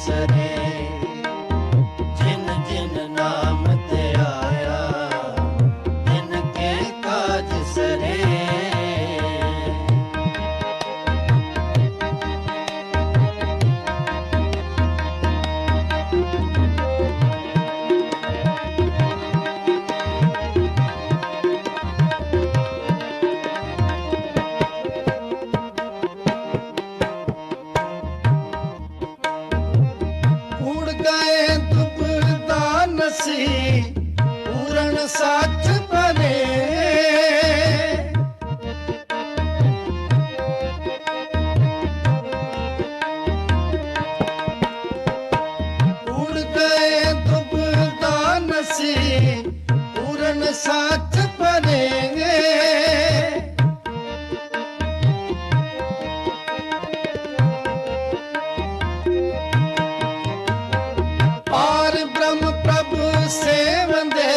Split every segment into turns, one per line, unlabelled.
सरे, जिन जिन नाम ते आया तिनके काज सरे। पूरण सच बने, उड़ गए दुबदा नसी पूरण सच बनेंगे। से वंदे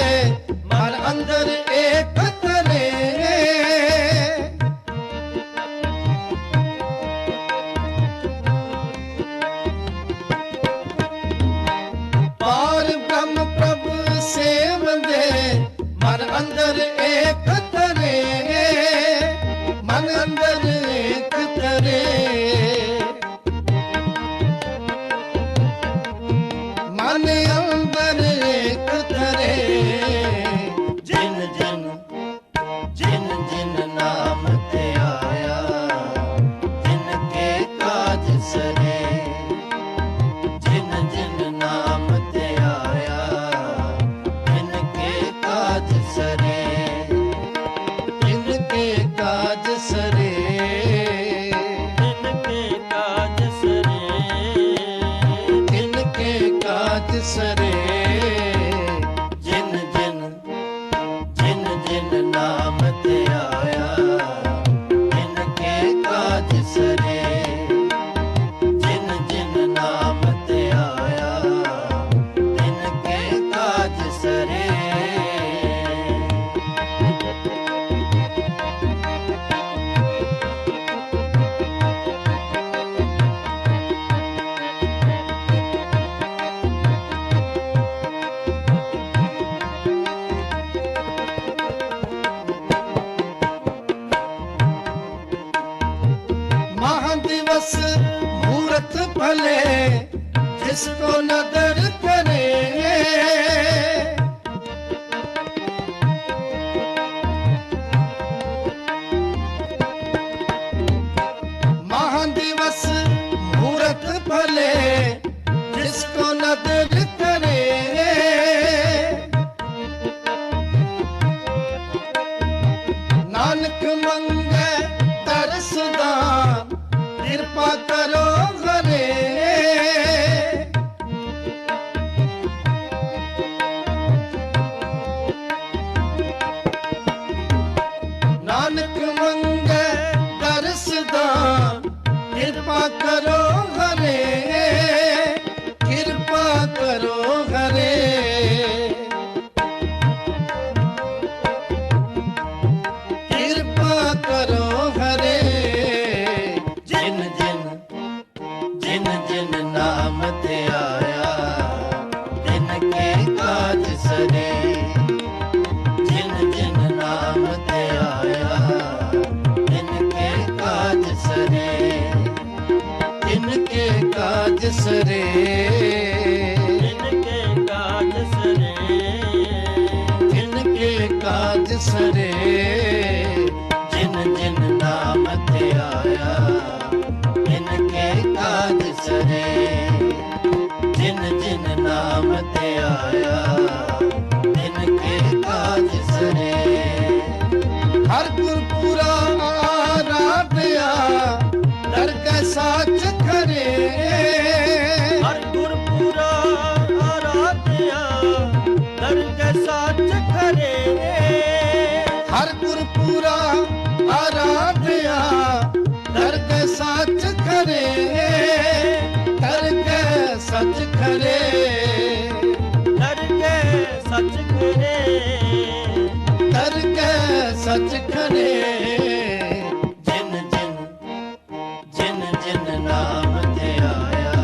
मन अंदर एक तरे, पार ब्रह्म प्रभु से वंदे मन अंदर एक तरे, मन अंदर एक तरे, मन अंदर एक तरे। जिन जिन जिन जिन नाम ते आया तिनके काज सरे, जिन जिन नाम ते आया तिनके काज सरे, तिनके काज सरे, तिनके काज सरे, तिनके काज सरे। जिन जिन जिन जिन नाम ते आया तिनके काज सरे, जिन जिन नाम ते आया तिनके काज सरे। महादिवस मूर्त भले जिसको नदर करे, महादिवस मूर्त भले जिसको नदर करे, नानक मंगे तरसदान कृपा करो घरे, नानक मंगे तरसदान कृपा करो घरे, कृपा करो घरे, कृपा करो घरे। जिन जिन जिन जिन नाम ते आया तिनके काज सरे, जिन जिन नाम ते आया तिनके काज सरे, तिनके काज सरे, तिनके काज सरे, तिनके काज सरे। जिन जिन नाम ते आया तिनके काज सरे, जिन जिन नाम ते आया तिनके काज सरे। हर गुरपुरा आराध्या दरगह साच करे, हर गुरपुरा आराध्या दरगह साच करे, हर गुरपुरा आराध्या दरगह साच करे, दरगह सच करे, दरगह सच करे, दरगह सच करे। जिन जिन जिन जिन नाम ते आया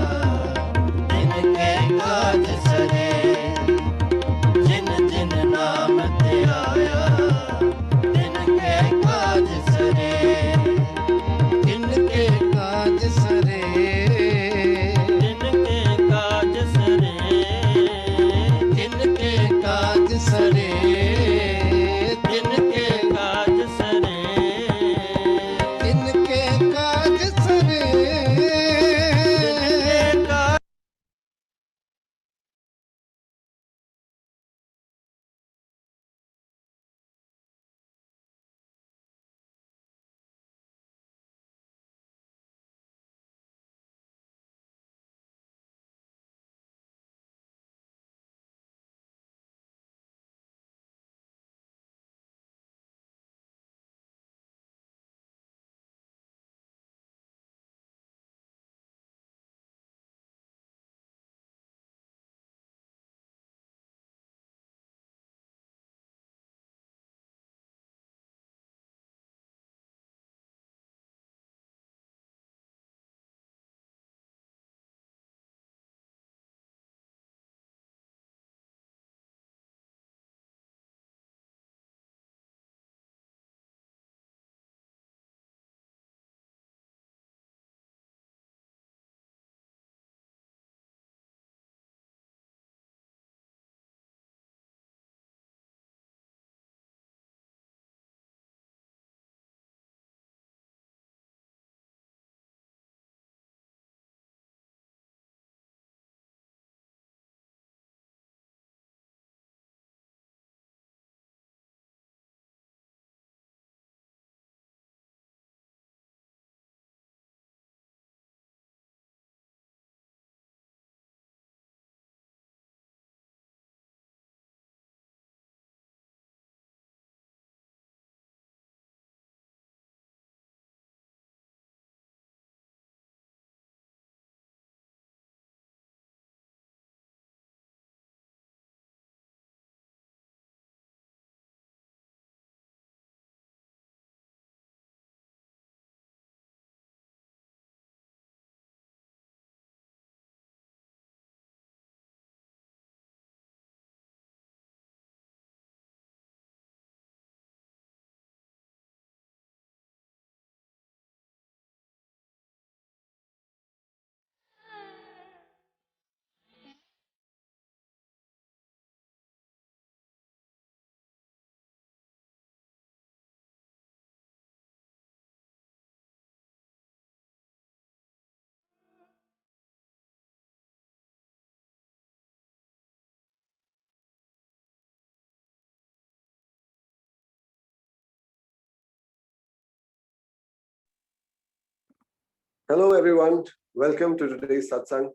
Hello, everyone. Welcome to today's satsang.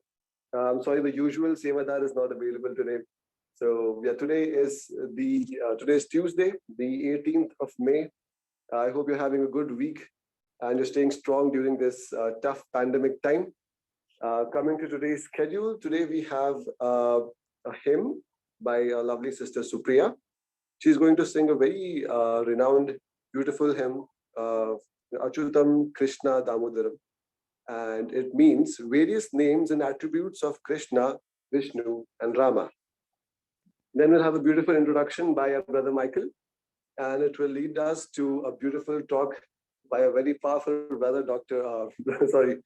I'm sorry, the usual Sevadar is not available today. So, yeah, today is Tuesday, the 18th of May. I hope you're having a good week and you're staying strong during this tough pandemic time. Coming to today's schedule, today we have a hymn by our lovely sister Supriya. She's going to sing a very renowned, beautiful hymn, uh, Achutam Krishna Damodaram, and it means various names and attributes of Krishna, Vishnu, and Rama. Then we'll have a beautiful introduction by our brother Michael, and it will lead us to a beautiful talk by a very powerful brother, brother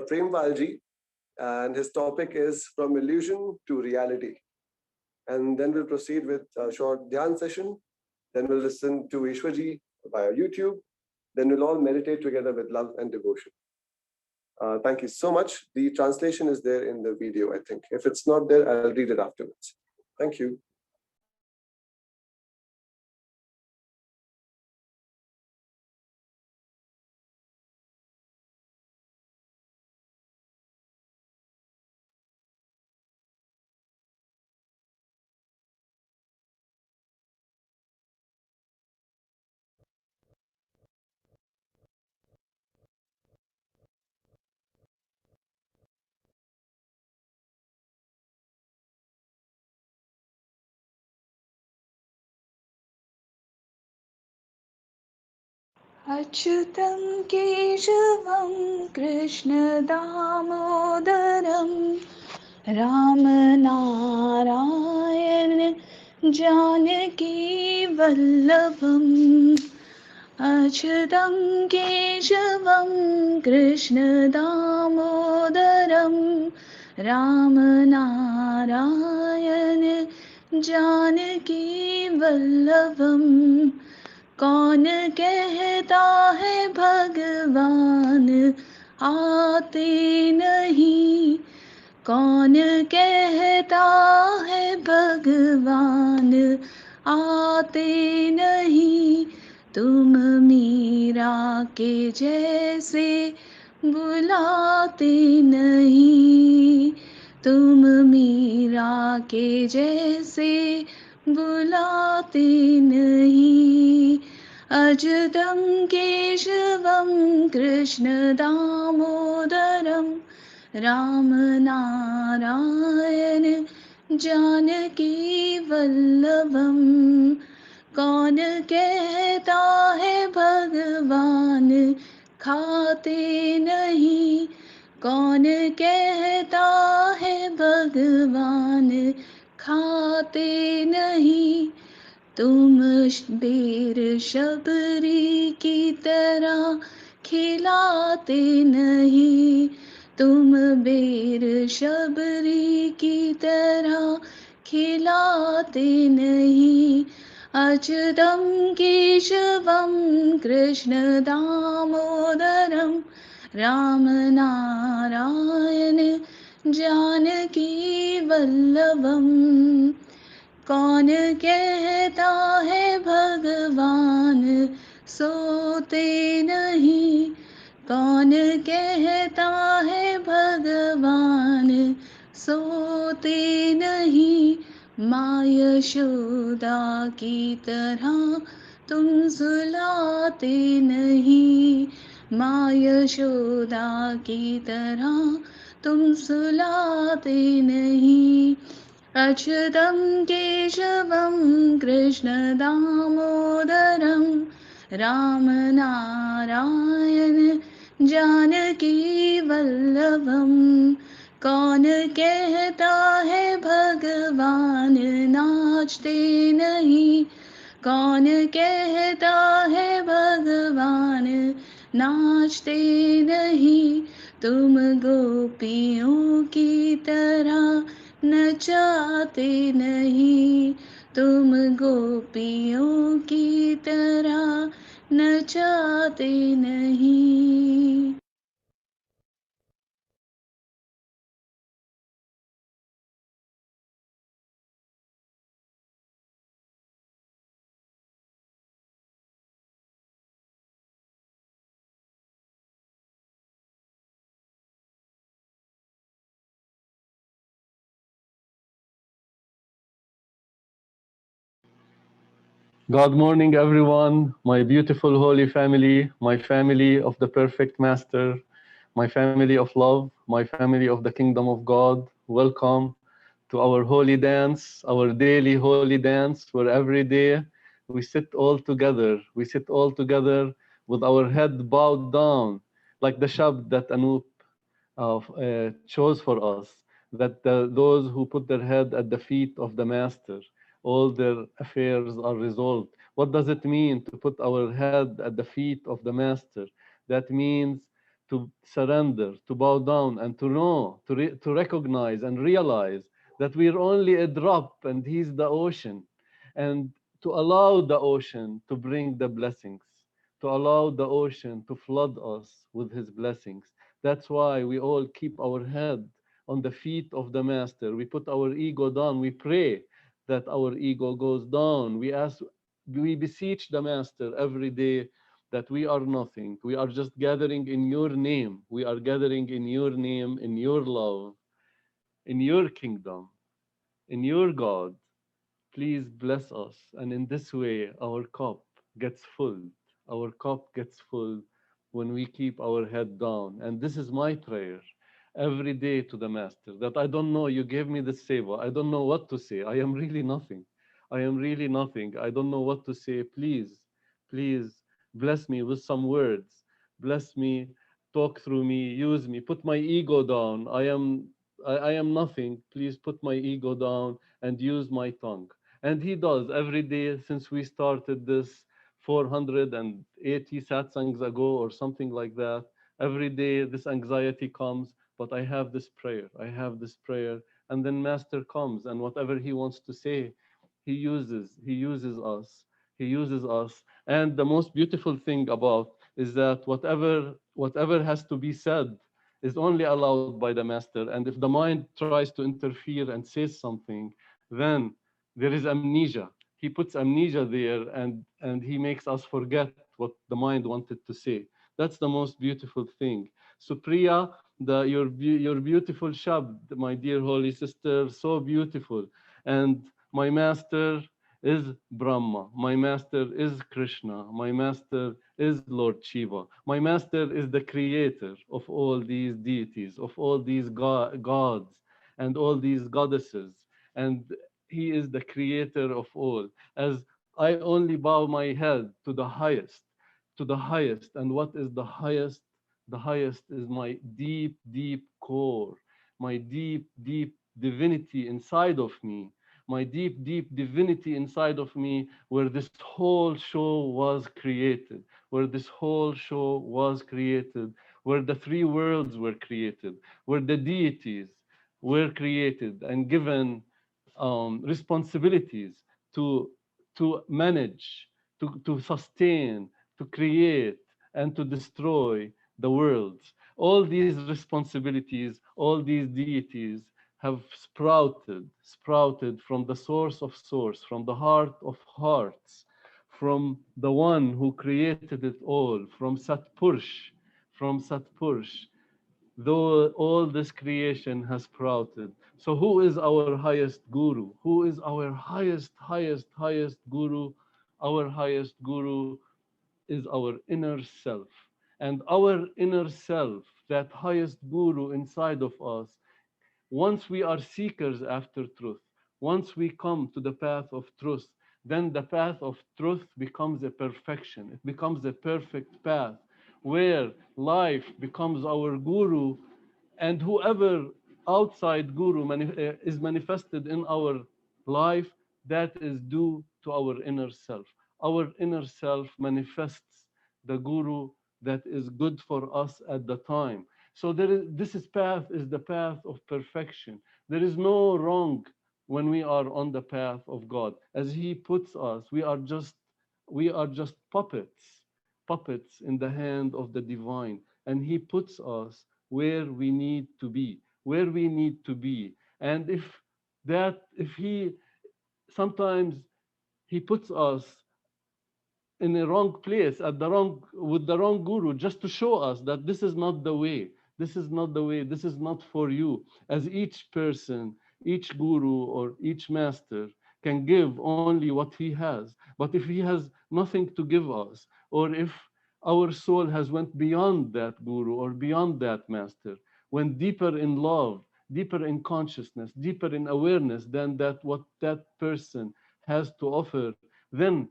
Prem Valji, and his topic is From Illusion to Reality. And then we'll proceed with a short dhyan session. Then we'll listen to Ishwarji via YouTube. Then we'll all meditate together with love and devotion. Thank you so much. The translation is there in the video, I think. If it's not there, I'll read it afterwards. Thank you.
अच्युतं केशवं कृष्णदामोदरं रामनारायण जानकीवल्लभम् अच्युतं केशवं कृष्णदामोदरं रामनारायण जानकीवल्लभम् कौन कहता है भगवान आते नहीं कौन कहता है भगवान आते नहीं तुम मीरा के जैसे बुलाते नहीं तुम मीरा के जैसे बुलाते नहीं अच्युतं केशवं कृष्णदामोदरं रामनारायण जानकीवल्लभम् कौन कहता है भगवान खाते नहीं कौन कहता है भगवान खाते नहीं तुम बेर शबरी की तरह खिलाते नहीं तुम बेर शबरी की तरह खिलाते नहीं अच्युतं केशवं कृष्णदामोदरं रामनारायण जानकीवल्लभम् कौन कहता है भगवान सोते नहीं कौन कहता है भगवान सोते नहीं माँ यशोदा की तरह तुम सुलाते नहीं माँ यशोदा की तरह तुम सुलाते नहीं अच्युतं केशवं कृष्णदामोदरं रामनारायण जानकीवल्लभम् कौन कहता है भगवान नाचते नहीं कौन कहता है भगवान नाचते नहीं तुम गोपियों की तरह नचाते नहीं तुम गोपियों की तरह नचाते नहीं
God morning, everyone, my beautiful holy family, my family of the perfect master, my family of love, my family of the kingdom of God. Welcome to our holy dance, our daily holy dance, where every day we sit all together. We sit all together with our head bowed down, like the Shabd that Anup chose for us, that those who put their head at the feet of the Master, all their affairs are resolved. What does it mean to put our head at the feet of the Master? That means to surrender, to bow down, and to know, to recognize and realize that we're only a drop and He's the ocean, and to allow the ocean to bring the blessings, to allow the ocean to flood us with His blessings. That's why we all keep our head on the feet of the Master. We put our ego down. We pray that our ego goes down. We beseech the Master every day that we are nothing. We are just gathering in your name. We are gathering in your name, in your love, in your kingdom, in your God. Please bless us. And in this way, our cup gets full. Our cup gets full when we keep our head down. And this is my prayer every day to the Master, that I don't know, you gave me the seva. I don't know what to say. I am really nothing. I am really nothing. I don't know what to say. Please, please bless me with some words. Bless me, talk through me, use me, put my ego down. I am nothing. Please put my ego down and use my tongue. And he does every day since we started this 480 satsangs ago or something like that. Every day this anxiety comes, but I have this prayer. I have this prayer. And then Master comes, and whatever he wants to say, he uses us. He uses us. And the most beautiful thing about is that whatever has to be said is only allowed by the Master. And if the mind tries to interfere and says something, then there is amnesia. He puts amnesia there, and he makes us forget what the mind wanted to say. That's the most beautiful thing. Supriya, your beautiful Shabd, my dear holy sister, so beautiful. And my master is Brahma. My master is Krishna. My master is Lord Shiva. My master is the creator of all these deities, of all these gods, and all these goddesses. And he is the creator of all. As I only bow my head to the highest, to the highest. And what is the highest? The highest is my deep, deep core, my deep, deep divinity inside of me, my deep, deep divinity inside of me, where this whole show was created, where this whole show was created, where the three worlds were created, where the deities were created and given responsibilities to manage, to sustain, to create, and to destroy the worlds. All these responsibilities, all these deities have sprouted from the source of source, from the heart of hearts, from the one who created it all, from Satpurush, from Satpurush, though all this creation has sprouted. So who is our highest guru? Who is our highest guru? Our highest guru is our inner self. And our inner self, that highest guru inside of us, once we are seekers after truth, once we come to the path of truth, then the path of truth becomes a perfection. It becomes a perfect path where life becomes our guru, and whoever outside guru is manifested in our life, that is due to our inner self. Our inner self manifests the guru that is good for us at the time. So path is the path of perfection. There is no wrong when we are on the path of God. As He puts us, we are just puppets in the hand of the divine, and He puts us where we need to be, where we need to be. And if He sometimes He puts us in the wrong place at the wrong with the wrong guru, just to show us that this is not the way, this is not the way, this is not for you. As each person, each guru, or each master can give only what he has. But if he has nothing to give us, or if our soul has went beyond that guru or beyond that master, went deeper in love, deeper in consciousness, deeper in awareness than that what that person has to offer, then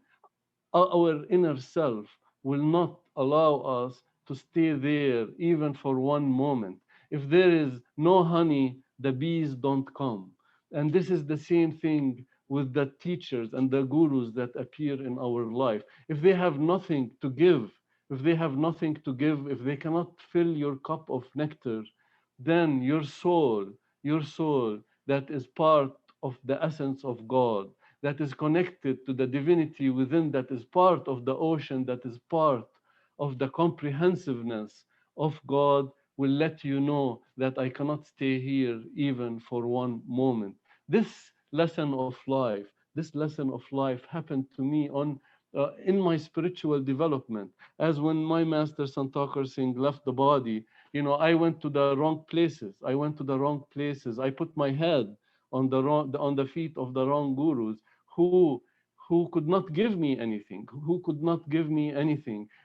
our inner self will not allow us to stay there even for one moment. If there is no honey, the bees don't come. And this is the same thing with the teachers and the gurus that appear in our life. If they have nothing to give, if they have nothing to give, if they cannot fill your cup of nectar, then your soul that is part of the essence of God, that is connected to the divinity within, that is part of the ocean, that is part of the comprehensiveness of God, will let you know that I cannot stay here even for one moment. This lesson of life happened to me in my spiritual development. As when my master Santakar Singh left the body, I went to the wrong places. I put my head on the feet of the wrong gurus who who could not give me anything,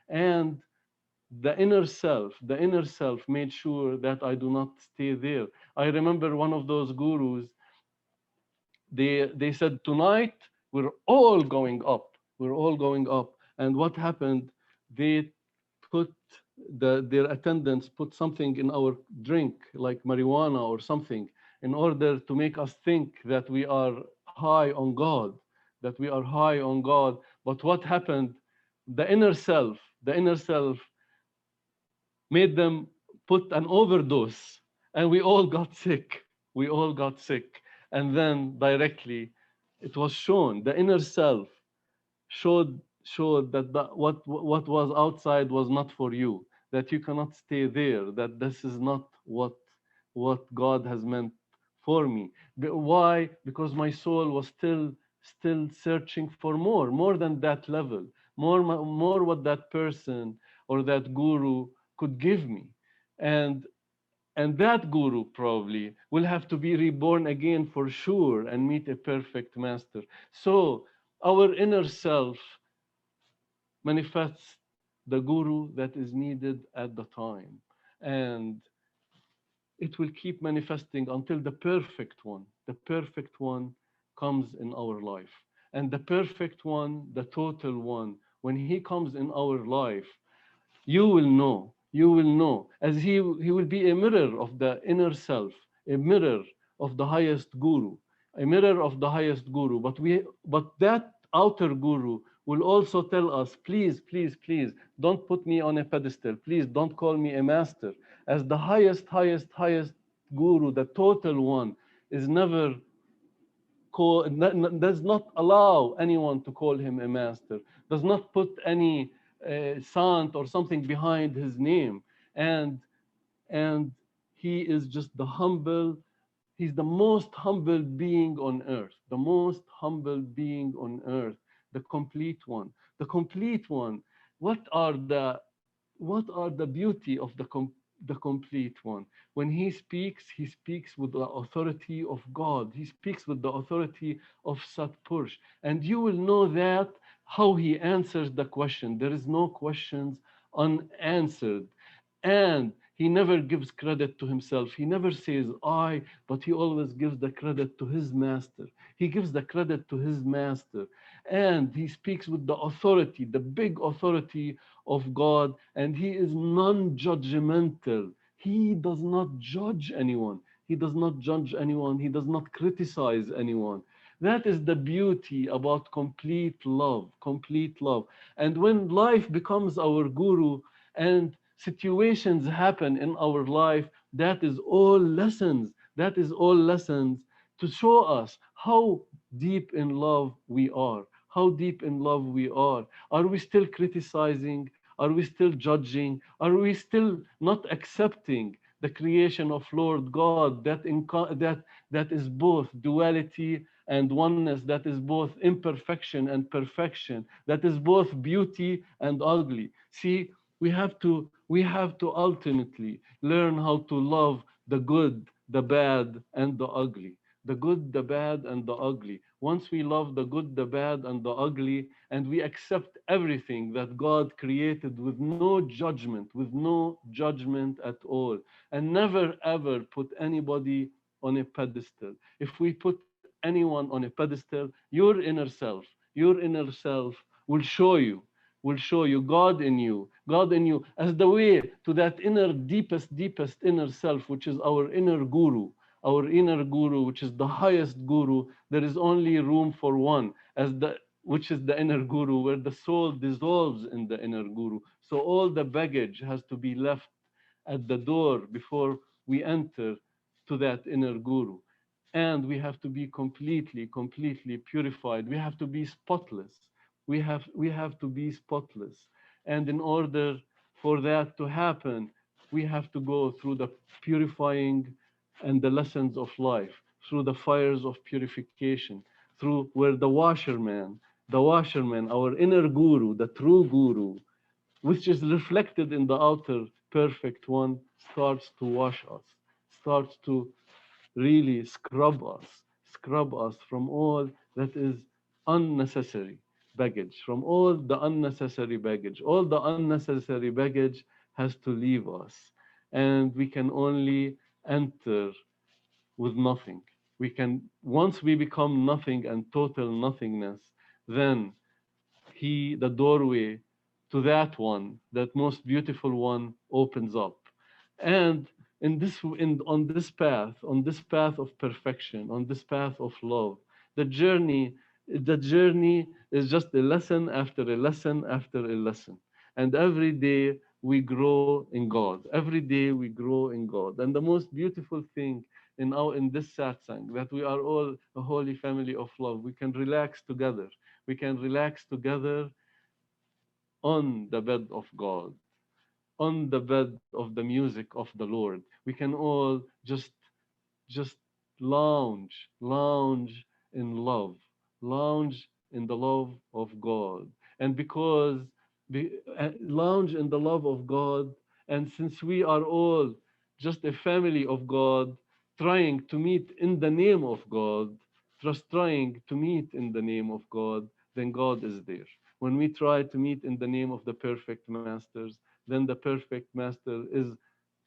and the inner self made sure that I do not stay there. I remember one of those gurus, they said, tonight we're all going up. And what happened, they put their attendants put something in our drink like marijuana or something, in order to make us think that we are high on God, but what happened, the inner self made them put an overdose, and we all got sick. And then directly it was shown, the inner self showed that what was outside was not for you, that you cannot stay there, that this is not what God has meant for me. Why? Because my soul was still searching for more than that level, more what that person or that guru could give me. And and that guru probably will have to be reborn again for sure and meet a perfect master. So our inner self manifests the guru that is needed at the time. And it will keep manifesting until the perfect one comes in our life. And the perfect one, the total one, when he comes in our life, you will know, as he will be a mirror of the inner self, a mirror of the highest guru, but that outer guru will also tell us, please, please, please, don't put me on a pedestal, please don't call me a master. As the highest guru, the total one, is never does not allow anyone to call him a master, does not put any Sant or something behind his name. And and he is just he's the most humble being on earth, the complete one. What are the beauty of the complete one? When he speaks with the authority of God. He speaks with the authority of Satpurush. And you will know that how he answers the question. There is no questions unanswered. And he never gives credit to himself. He never says I, but he always gives the credit to his master. He gives the credit to his master. And he speaks with the authority, the big authority of God, and he is non-judgmental. He does not judge anyone. He does not criticize anyone. That is the beauty about complete love, complete love. And when life becomes our guru and situations happen in our life, that is all lessons. To show us how deep in love we are. How deep in love we are. Are we still criticizing? Are we still judging? Are we still not accepting the creation of Lord God that is both duality and oneness, that is both imperfection and perfection, that is both beauty and ugly? See, we have to ultimately learn how to love the good, the bad, and the ugly. the good, the bad, and the ugly. Once we love the good, the bad, and the ugly, and we accept everything that God created with no judgment at all, and never ever put anybody on a pedestal. If we put anyone on a pedestal, your inner self will show you God in you as the way to that inner, deepest inner self, which is our inner guru, which is the highest guru. There is only room for one, which is the inner guru, where the soul dissolves in the inner guru. So all the baggage has to be left at the door before we enter to that inner guru. And we have to be completely purified. We have to be spotless. We have to be spotless. And in order for that to happen, we have to go through the purifying and the lessons of life, through the fires of purification, through where the washerman, our inner guru, the true guru, which is reflected in the outer perfect one, starts to wash us, starts to really scrub us from all that is unnecessary baggage, from all the unnecessary baggage. All the unnecessary baggage has to leave us, and we can only enter with nothing. Once we become nothing and total nothingness, then the doorway to that one, that most beautiful one, opens up. And on this path of perfection, on this path of love, the journey, the journey is just a lesson after a lesson after a lesson. And every day we grow in God. Every day we grow in God. And the most beautiful thing in this satsang, that we are all a holy family of love. We can relax together. We can relax together on the bed of God, on the bed of the music of the Lord. We can all just lounge in love, lounge in the love of God. And lounge in the love of God, and since we are all just a family of God, trying to meet in the name of God, just trying to meet in the name of God, then God is there. When we try to meet in the name of the perfect masters, then the perfect master is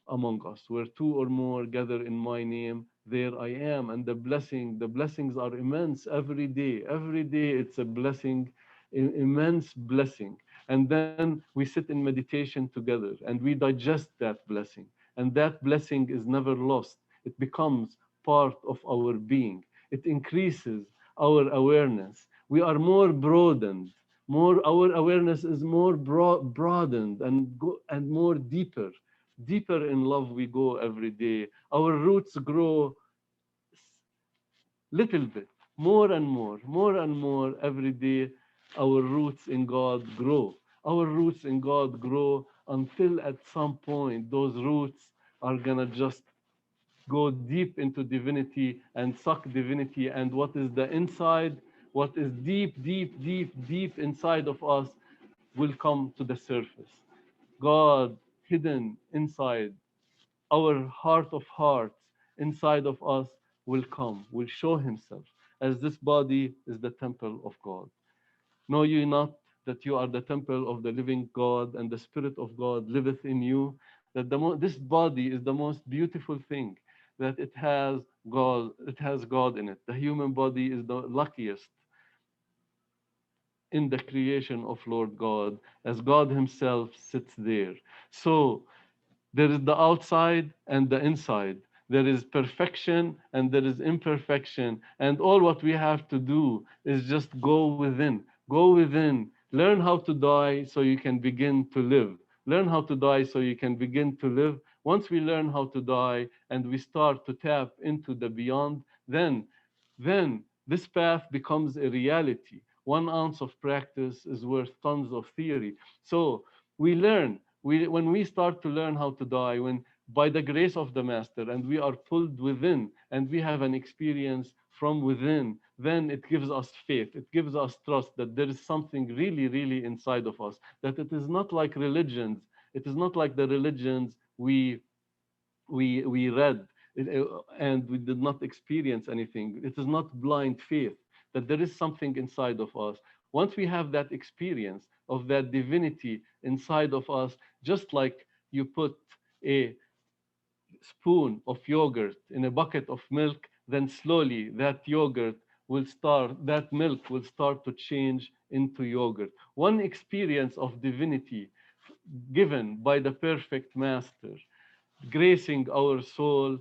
among us. Where two or more gather in my name, there I am. And the blessings are immense every day. Every day it's a blessing, immense blessing. And then we sit in meditation together and we digest that blessing. And that blessing is never lost. It becomes part of our being. It increases our awareness. We are more broadened. Our awareness is more broadened and more deeper in love we go every day. Our roots grow little bit, more and more every day. Our roots in God grow. Our roots in God grow until at some point those roots are gonna just go deep into divinity and suck divinity, and what is the inside, what is deep inside of us will come to the surface. God hidden inside our heart of hearts, inside of us, will show himself, as this body is the temple of God. Know ye not that you are the temple of the living God, and the Spirit of God liveth in you? That this body is the most beautiful thing, that it has God in it. The human body is the luckiest in the creation of Lord God, as God himself sits there. So there is the outside and the inside. There is perfection and there is imperfection. And all what we have to do is just go within. Go within. Learn how to die so you can begin to live. Learn how to die so you can begin to live. Once we learn how to die and we start to tap into the beyond, then this path becomes a reality. 1 ounce of practice is worth tons of theory. So we learn. When we start to learn how to die, when by the grace of the Master, and we are pulled within, and we have an experience from within, then it gives us faith. It gives us trust that there is something really inside of us, that it is not like religions. It is not like the religions we read. and we did not experience anything. It is not blind faith, that there is something inside of us. Once we have that experience of that divinity inside of us, just like you put a spoon of yogurt in a bucket of milk, then slowly that milk will start to change into yogurt. One experience of divinity given by the perfect master, gracing our soul,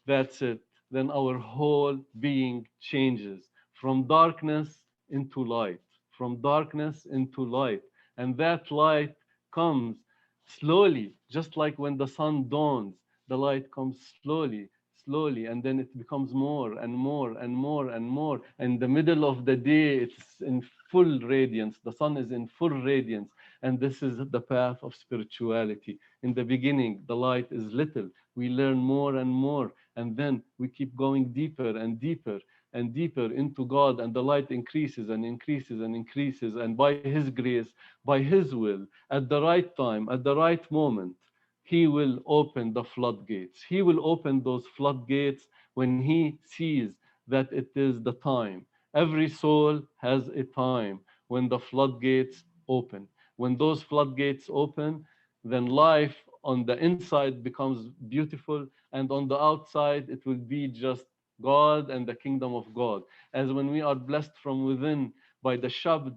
that's it. Then our whole being changes from darkness into light, from darkness into light. And that light comes slowly, just like when the sun dawns, the light comes slowly, slowly, and then it becomes more and more and more and more. In the middle of the day, it's in full radiance. The sun is in full radiance. And this is the path of spirituality. In the beginning, the light is little. We learn more and more. And then we keep going deeper and deeper and deeper into God. And the light increases and increases and increases. And by His grace, by His will, at the right time, at the right moment, He will open the floodgates. He will open those floodgates when He sees that it is the time. Every soul has a time when the floodgates open. When those floodgates open, then life on the inside becomes beautiful, and on the outside, it will be just God and the kingdom of God. As when we are blessed from within by the Shabd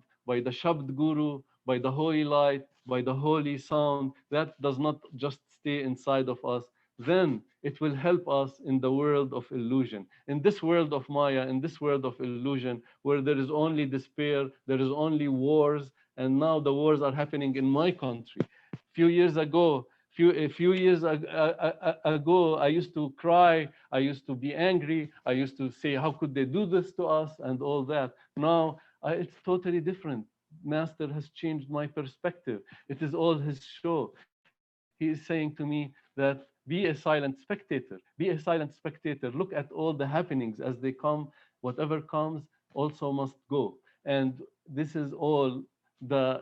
Guru, by the holy light, by the holy sound, that does not just stay inside of us, then it will help us in the world of illusion. In this world of Maya, in this world of illusion, where there is only despair, there is only wars, and now the wars are happening in my country. A few years ago, I used to cry, I used to be angry, I used to say, how could they do this to us, and all that. Now, it's totally different. Master has changed my perspective. It is all his show. He is saying to me that be a silent spectator. Be a silent spectator. Look at all the happenings as they come. Whatever comes also must go. And this is all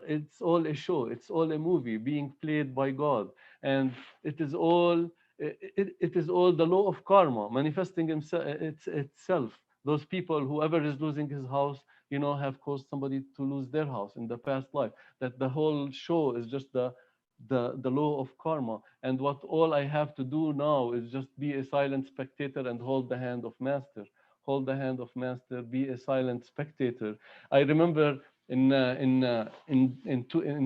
it's all a show. It's all a movie being played by God. And it is all the law of karma manifesting itself. Those people, whoever is losing his house, have caused somebody to lose their house in the past life. That the whole show is just the law of karma. And what all I have to do now is just be a silent spectator and hold the hand of Master. Hold the hand of Master, be a silent spectator. I remember in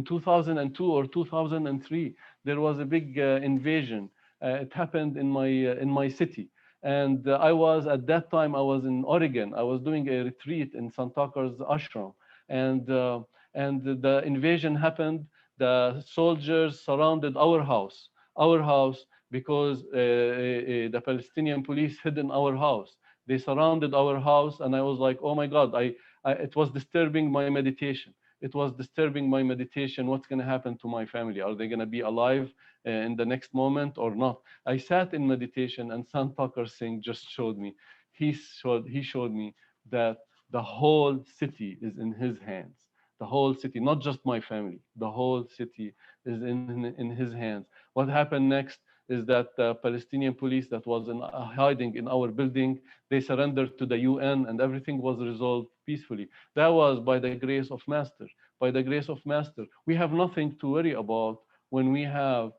2002 or 2003, there was a big invasion. It happened in my city. And I was, at that time, I was in Oregon. I was doing a retreat in Sant ashram. And the invasion happened. The soldiers surrounded our house, because the Palestinian police hid in our house. They surrounded our house, and I was like, oh my God, it was disturbing my meditation. It was disturbing my meditation. What's going to happen to my family? Are they going to be alive in the next moment or not? I sat in meditation, and Sant Singh just showed me. He showed me that the whole city is in his hands. The whole city, not just my family. The whole city is in his hands. What happened next is that the Palestinian police that was hiding in our building, they surrendered to the UN, and everything was resolved peacefully. That was by the grace of Master. By the grace of Master. We have nothing to worry about when we have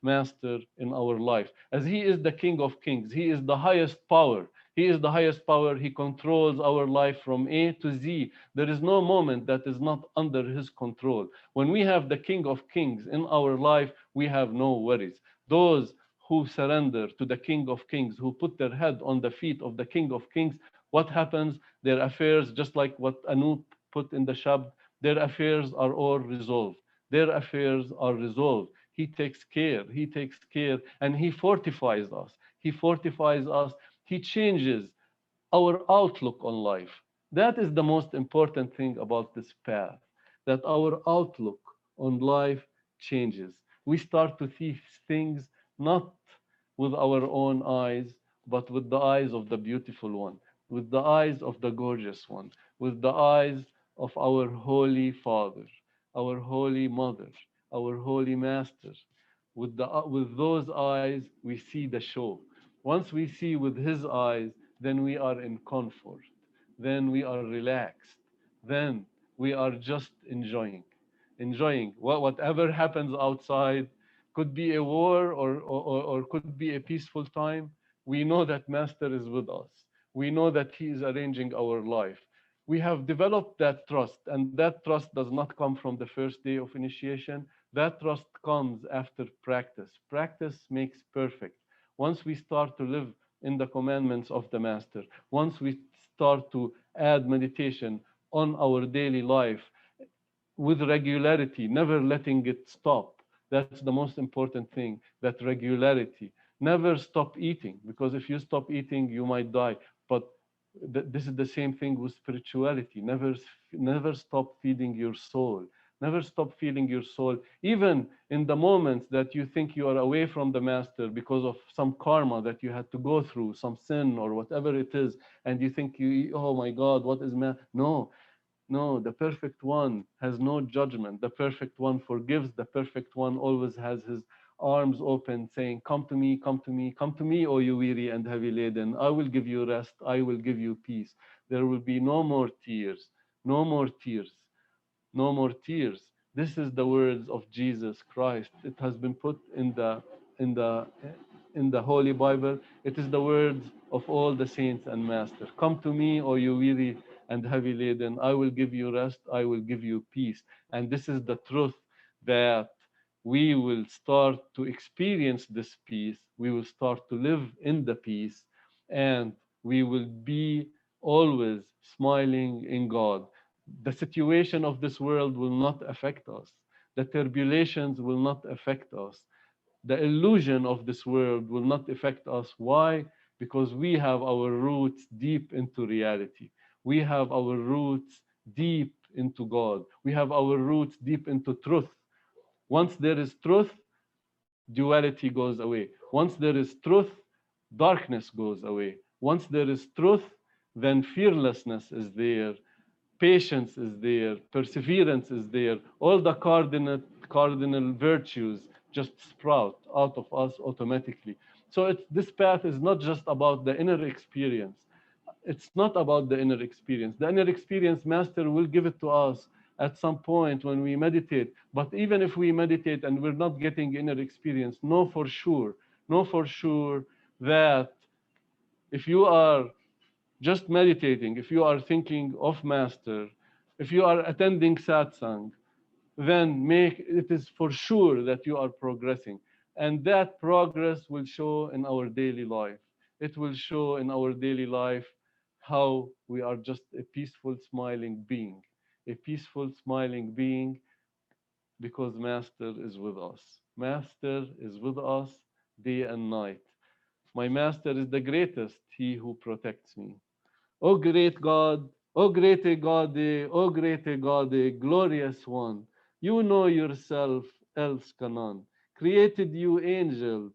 Master in our life. As He is the King of Kings, He is the highest power. He is the highest power. He controls our life from A to Z. There is no moment that is not under His control. When we have the King of Kings in our life, we have no worries. Those who surrender to the King of Kings, who put their head on the feet of the King of Kings, what happens? Their affairs, just like what Anup put in the Shabd, their affairs are all resolved. Their affairs are resolved. He takes care. He takes care, and He fortifies us. He fortifies us. He changes our outlook on life. That is the most important thing about this path, that our outlook on life changes. We start to see things not with our own eyes, but with the eyes of the beautiful one, with the eyes of the gorgeous one, with the eyes of our Holy Father, our Holy Mother, our Holy Master. With those eyes, we see the show. Once we see with his eyes, then we are in comfort. Then we are relaxed. Then we are just enjoying. Enjoying. Whatever happens outside could be a war or could be a peaceful time. We know that Master is with us. We know that he is arranging our life. We have developed that trust, and that trust does not come from the first day of initiation. That trust comes after practice. Practice makes perfect. Once we start to live in the commandments of the Master, once we start to add meditation on our daily life with regularity, never letting it stop. That's the most important thing, that regularity. Never stop eating, because if you stop eating, you might die. But this is the same thing with spirituality. Never stop feeding your soul. Never stop feeding your soul, even in the moments that you think you are away from the Master because of some karma that you had to go through, some sin or whatever it is, and you think oh my God, what is man? No, no, the perfect one has no judgment. The perfect one forgives. The perfect one always has his arms open, saying, come to me, come to me, come to me, O you weary and heavy laden. I will give you rest. I will give you peace. There will be no more tears, no more tears, no more tears. This is the words of Jesus Christ. It has been put in the in the Holy Bible. It is the words of all the saints and masters. Come to me, O you weary and heavy laden. I will give you rest. I will give you peace. And this is the truth, that we will start to experience this peace. We will start to live in the peace, and we will be always smiling in God. The situation of this world will not affect us. The turbulations will not affect us. The illusion of this world will not affect us. Why? Because we have our roots deep into reality. We have our roots deep into God. We have our roots deep into truth. Once there is truth, duality goes away. Once there is truth, darkness goes away. Once there is truth, then fearlessness is there, patience is there, perseverance is there. All the cardinal virtues just sprout out of us automatically. So this path is not just about the inner experience. It's not about the inner experience. The inner experience, Master will give it to us at some point when we meditate. But even if we meditate and we're not getting inner experience, know for sure that if you are just meditating, if you are thinking of Master, if you are attending satsang, then make it is for sure that you are progressing. And that progress will show in our daily life. It will show in our daily life how we are just a peaceful, smiling being. A peaceful, smiling being, because Master is with us. Master is with us day and night. My Master is the greatest, he who protects me. O great God, O great God, O great God, glorious one, you know yourself, else cannot. Created you angels,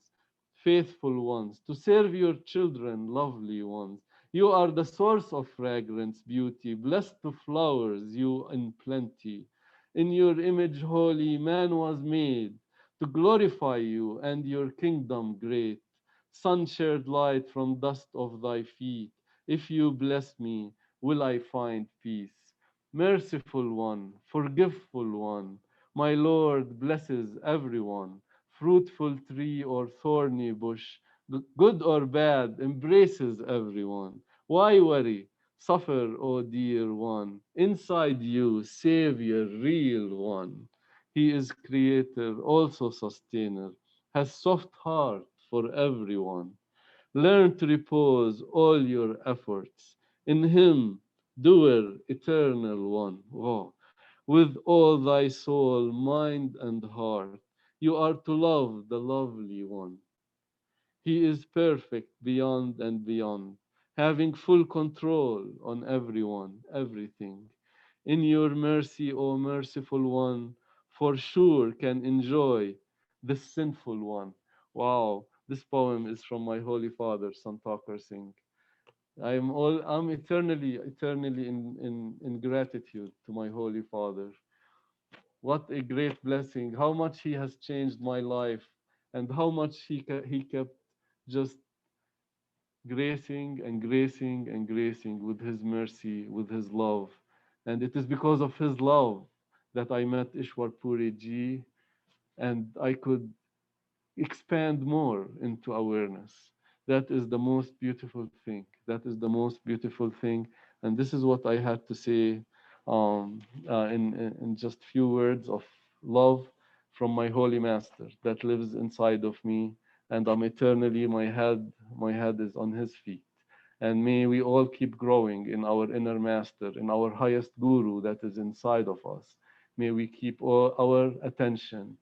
faithful ones, to serve your children, lovely ones. You are the source of fragrance, beauty, blessed to flowers, you in plenty. In your image, holy man was made to glorify you and your kingdom great. Sun shared light from dust of thy feet. If you bless me, will I find peace? Merciful one, forgiveful one, my Lord blesses everyone. Fruitful tree or thorny bush, good or bad, embraces everyone. Why worry? Suffer, O dear one. Inside you, Savior, real one. He is creator, also sustainer, has soft heart for everyone. Learn to repose all your efforts in Him, doer, eternal one. Wow. With all thy soul, mind, and heart, you are to love the lovely one. He is perfect beyond and beyond, having full control on everyone, everything. In your mercy, O merciful one, for sure can enjoy the sinful one. Wow, this poem is from my Holy Father, Sant Singh. I'm eternally in gratitude to my Holy Father. What a great blessing! How much he has changed my life, and how much he kept just gracing and gracing and gracing with His mercy, with His love. And it is because of His love that I met Ishwar Puri Ji, and I could expand more into awareness. That is the most beautiful thing. That is the most beautiful thing. And this is what I had to say in just few words of love from my holy master that lives inside of me. And I'm eternally, my head is on his feet. And may we all keep growing in our inner master, in our highest guru that is inside of us. May we keep all our attention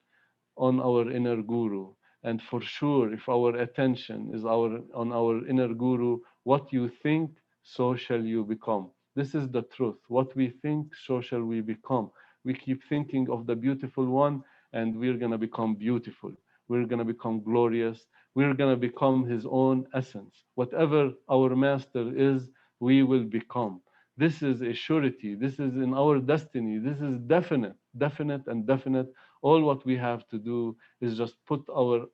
on our inner guru. And for sure, if our attention is on our inner guru, what you think, so shall you become. This is the truth. What we think, so shall we become. We keep thinking of the beautiful one, and we're going to become beautiful. We're going to become glorious. We're going to become his own essence. Whatever our master is, we will become. This is a surety. This is in our destiny. This is definite, definite, and definite. All what we have to do is just put our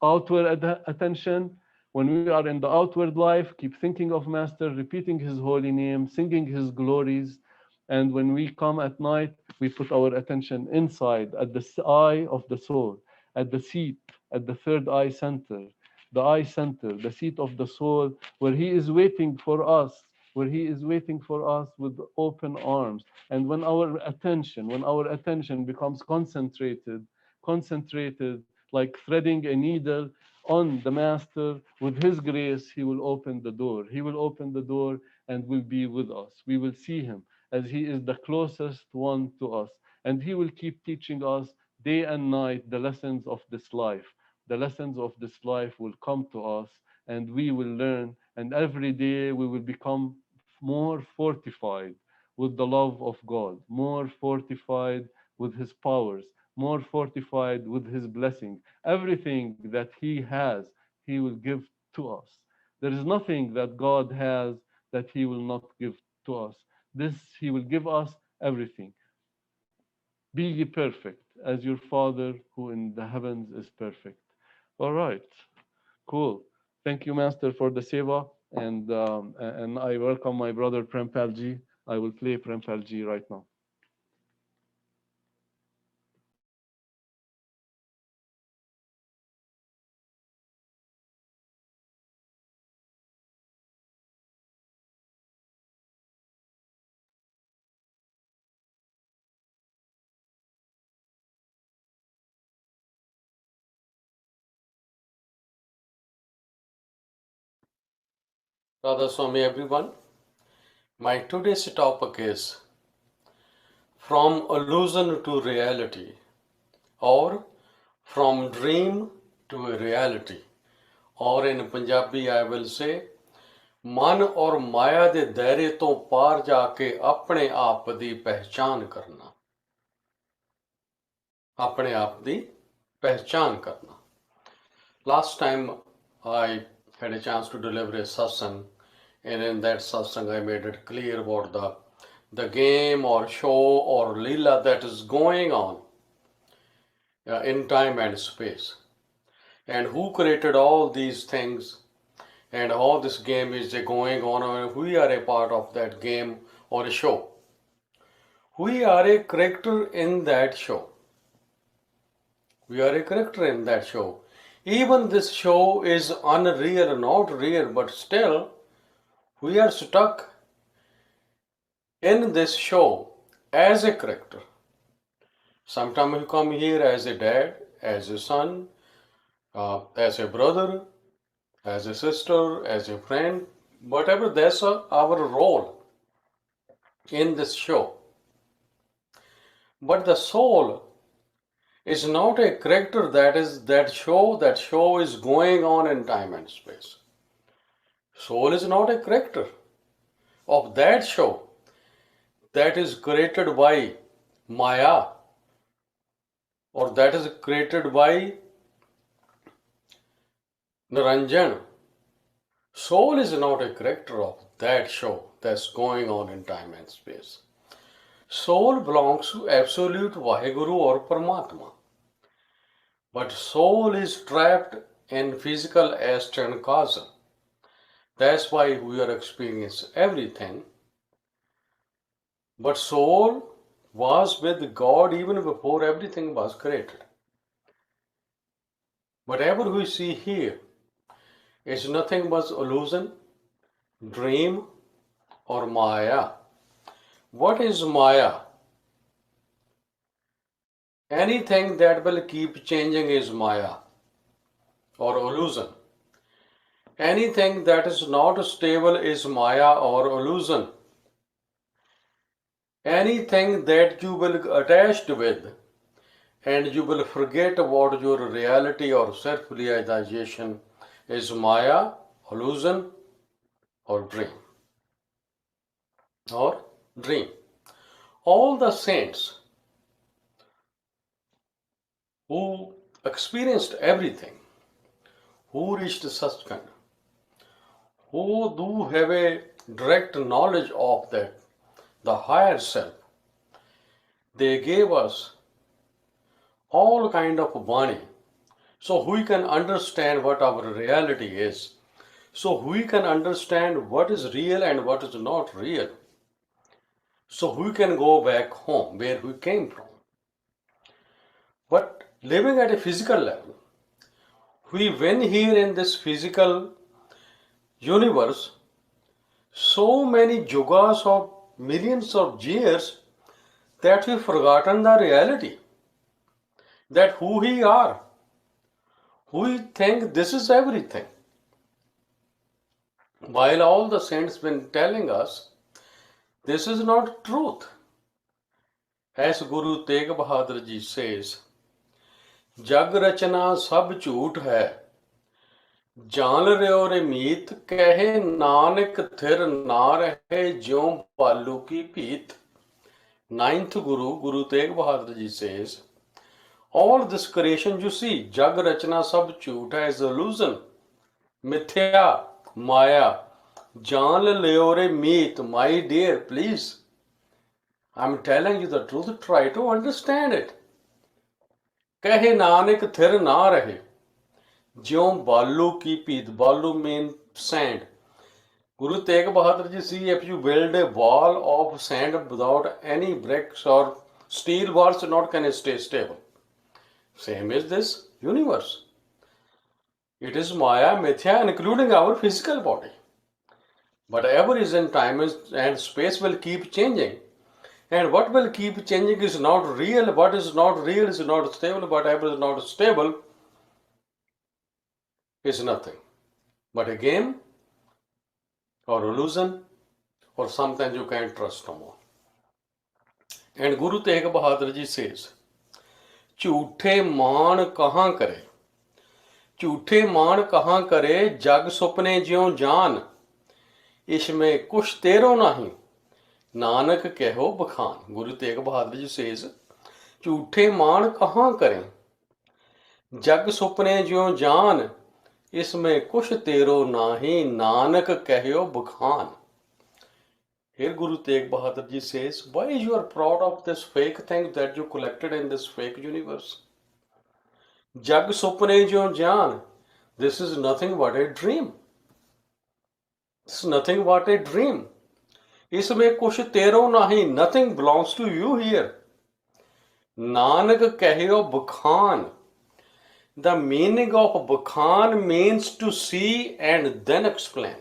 outward attention. When we are in the outward life, keep thinking of Master, repeating His holy name, singing His glories. And when we come at night, we put our attention inside, at the eye of the soul, at the seat, at the third eye center, the eye center, the seat of the soul, where He is waiting for us, where He is waiting for us with open arms. And when our attention becomes concentrated like threading a needle on the master, with his grace, he will open the door. He will open the door and will be with us. We will see him as he is the closest one to us. And he will keep teaching us day and night the lessons of this life. The lessons of this life will come to us and we will learn. And every day we will become more fortified with the love of God, more fortified with His powers, more fortified with His blessing. Everything that He has, He will give to us. There is nothing that God has that He will not give to us. This He will give us everything. Be ye perfect, as your Father who in the heavens is perfect. All right, cool. Thank you, Master, for the seva, and I welcome my brother Prempalji. I will play Prempalji right now.
Radha Swami, everyone. My today's topic is from illusion to reality, or from dream to a reality, or in Punjabi I will say ਮਨ ਔਰ ਮਾਇਆ ਦੇ ਦਾਇਰੇ ਤੋਂ ਪਾਰ ਜਾ ਕੇ ਆਪਣੇ ਆਪ ਦੀ ਪਹਿਚਾਨ ਕਰਨਾ, ਆਪਣੇ ਆਪ ਦੀ ਪਹਿਚਾਨ ਕਰਨਾ. Last time I had a chance to deliver a satsang, and in that satsang I made it clear about the game or show or leela that is going on in time and space, and who created all these things, and how this game is going on, and we are a part of that game or a show. We are a character in that show. We are a character in that show. Even this show is unreal, not real, but still we are stuck in this show as a character. Sometimes you come here as a dad, as a son, as a brother, as a sister, as a friend, whatever, that's our role in this show. But the soul is not a character that show is going on in time and space. Soul is not a character of that show that is created by Maya, or that is created by Naranjan. Soul is not a character of that show that's going on in time and space. Soul belongs to absolute Vaheguru or Paramatma. But soul is trapped in physical act and cause. That's why we are experiencing everything. But soul was with God even before everything was created. Whatever we see here is nothing but illusion, dream, or Maya. What is Maya? Anything that will keep changing is Maya or illusion. Anything that is not stable is Maya or illusion. Anything that you will attached with and you will forget about your reality or self-realization is Maya, illusion, or dream. Or dream. All the saints who experienced everything, who reached satsang, who do have a direct knowledge of that, the higher self, they gave us all kind of Vani, so we can understand what our reality is, so we can understand what is real and what is not real, so we can go back home where we came from. But living at a physical level, we win here in this physical universe so many yugas of millions of years that we've forgotten the reality, that who we are. We think this is everything. While all the saints been telling us this is not truth. As Guru Tegh Bahadur Ji says, जग रचना सब झूठ है जान रहे रे मीत कहे नानक थिर ना रहे ज्यों पालू की पीत. Ninth Guru, Guru Tegh Bahadur Ji says, all this creation you see, jag rachna sab jhoot is illusion, mithya, maya, jaan leo re meet, my dear, please. I'm telling you the truth, try to understand it. Kahe nanak thir na rahe, jyon balu ki peet, balu means sand. Guru Tegh Bahadur Ji, see, if you build a wall of sand without any bricks or steel walls, not can stay stable. Same is this universe. It is Maya, Mithya, including our physical body. Whatever is in time and space will keep changing. And what will keep changing is not real. What is not real is not stable. Whatever is not stable is nothing but a game or illusion, or sometimes you can't trust no more. And Guru Tegh Bahadur Ji says, झूठे मान कहाँ करे, झूठे मान कहाँ करे, जग सुपने ज्यों जान, इसमें कुछ तेरो नहीं, नानक कहो बखान. Guru Tegh Bahadur Ji says, झूठे मान कहाँ करें, जग सुपने ज्यों जान, इसमें कुछ तेरो नाही, नानक कहो बखान. Here Guru Tegh Bahadur Ji says, why you are proud of this fake thing that you collected in this fake universe? Jag supne jo jaan. This is nothing but a dream. This is nothing but a dream. Isme kuch tero nahi. Nothing belongs to you here. Nanak kahiyo bukhan. The meaning of bukhan means to see and then explain.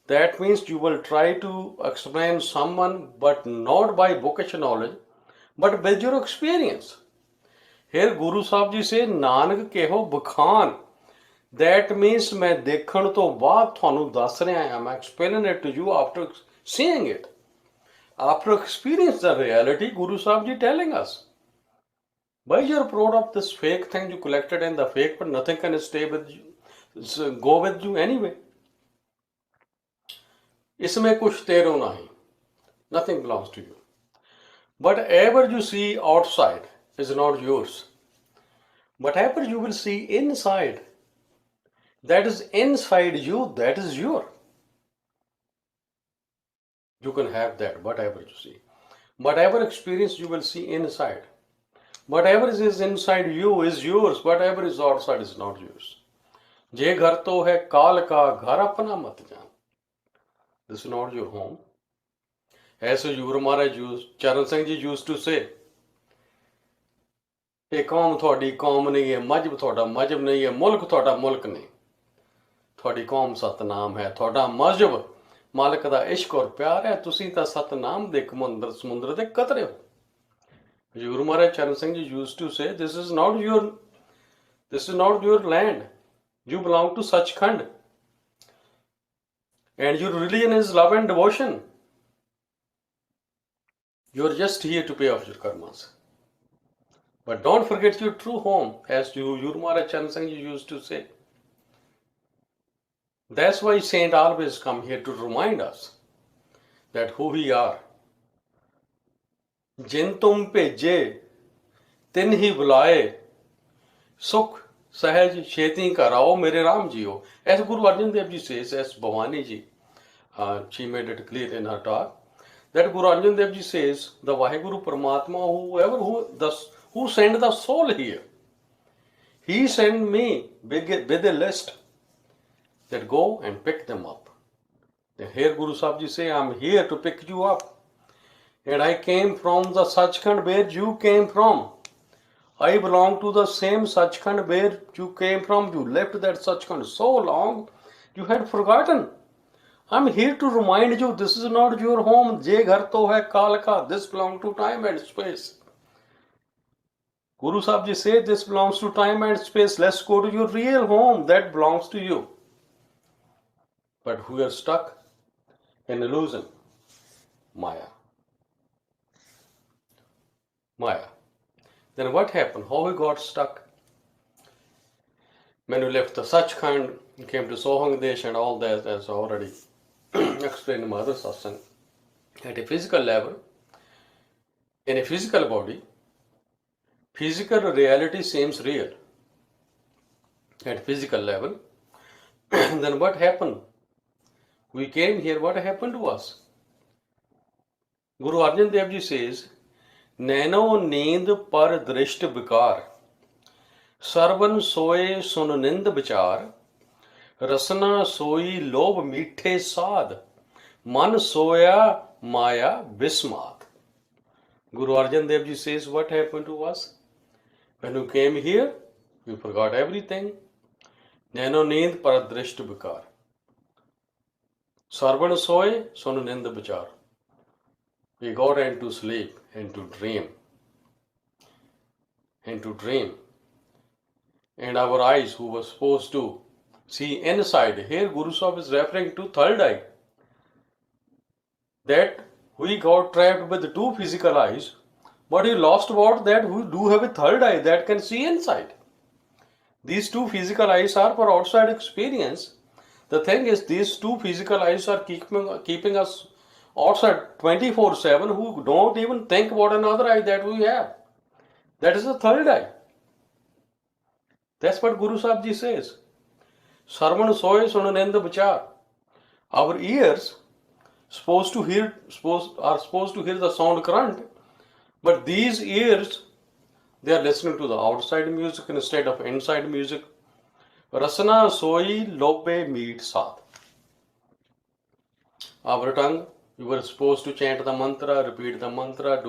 That means you will try to explain someone, but not by bookish knowledge, but with your experience. Here Guru Sahib Ji say, Nanak keho bukhan. That means मैं देखण तो बाद थानू दस रहा हां, मैं explaining it to you after seeing it. After experience the reality, Guru Sahib Ji telling us. Why you are proud of this fake thing you collected in the fake, but nothing can stay with you, go with you anyway. इसमें कुछ तेरो नहीं. Nothing belongs to you. Whatever you see outside is not yours. Whatever you will see inside, that is inside you, that is your. You can have that, whatever you see. Whatever experience you will see inside. Whatever is inside you is yours. Whatever is outside is not yours. जे घर तो है काल का, घर अपना मत जान. This is not your home. As Guru Maharaj Charan Singh Ji used to say, ਇਹ ਕੌਮ ਤੁਹਾਡੀ ਕੌਮ ਨਹੀਂ ਹੈ, ਮਜ਼ਹਬ ਤੁਹਾਡਾ ਮਜ਼ਹਬ ਨਹੀਂ ਹੈ, ਮੁਲਕ ਤੁਹਾਡਾ ਮੁਲਕ ਨਹੀਂ. ਤੁਹਾਡੀ ਕੌਮ ਸਤਨਾਮ ਹੈ, ਤੁਹਾਡਾ ਮਜ਼ਹਬ ਮਾਲਕ ਦਾ ਇਸ਼ਕ ਔਰ ਪਿਆਰ ਹੈ, ਤੁਸੀਂ ਤਾਂ ਸਤਨਾਮ ਦੇ ਸਮੁੰਦਰ ਦੇ ਕਤਰੇ ਹੋ. Guru Maharaj Charan Singh Ji used to say, this is not your land. You belong to Sachkhand. And your religion is love and devotion. You are just here to pay off your karmas. But don't forget your true home, as Guru Maharaj Charan Singh Ji used to say. That's why Saint always come here to remind us that who we are. जिन तुम भेजे तिन ही बुलाए, सुख सहज छेती घर आओ मेरे राम जी हो. As Guru Arjan Dev Ji says, as Bhavani Ji, she made it clear in her talk, that Guru Arjan Dev Ji says, the Vaheguru Paramatma, who sent the soul here, he sent me with a list that go and pick them up. Then here Guru Sahib Ji say, I'm here to pick you up. And I came from the Sachkhand where you came from. I belong to the same Sachkhand where you came from. You left that Sachkhand so long, you had forgotten. I'm here to remind you, this is not your home. Je ghar to hai kal ka. This belongs to time and space. Guru Sahib Ji say this belongs to time and space. Let's go to your real home that belongs to you. But we are stuck in illusion. Maya. Maya. Then what happened? How we got stuck? When we left the Sachkhand, came to Sohang Desh and all that, as already explained in my other satsang. At a physical level, in a physical body, physical reality seems real. At physical level, then what happened? We came here, what happened to us? Guru Arjan Dev Ji says, nano नींद पर दृष्ट विकार, servant सोए सुन निंद विचार, रसना सोई लोभ मीठे साध, मन सोया माया विस्माद. Guru Arjan Dev Ji says, what happened to us? When you came here, you forgot everything. Nano नींद पर दृष्ट विकार, सर्वन सोए सुन निंद विचार. We got into sleep, into dream. And our eyes, who were supposed to see inside, here Guru Sahib is referring to third eye. That we got trapped with two physical eyes, but we lost about that we do have a third eye that can see inside. These two physical eyes are for outside experience. The thing is, these two physical eyes are keeping us outside 24/7, who don't even think about another eye that we have. That is the third eye. That's what Guru Sahib Ji says. Sarvan soy sunananda vichar. Our ears are supposed to hear the sound current, but these ears, they are listening to the outside music instead of inside music. Rasana soy lobe meet sad. Our tongue, you were supposed to chant the mantra, repeat the mantra,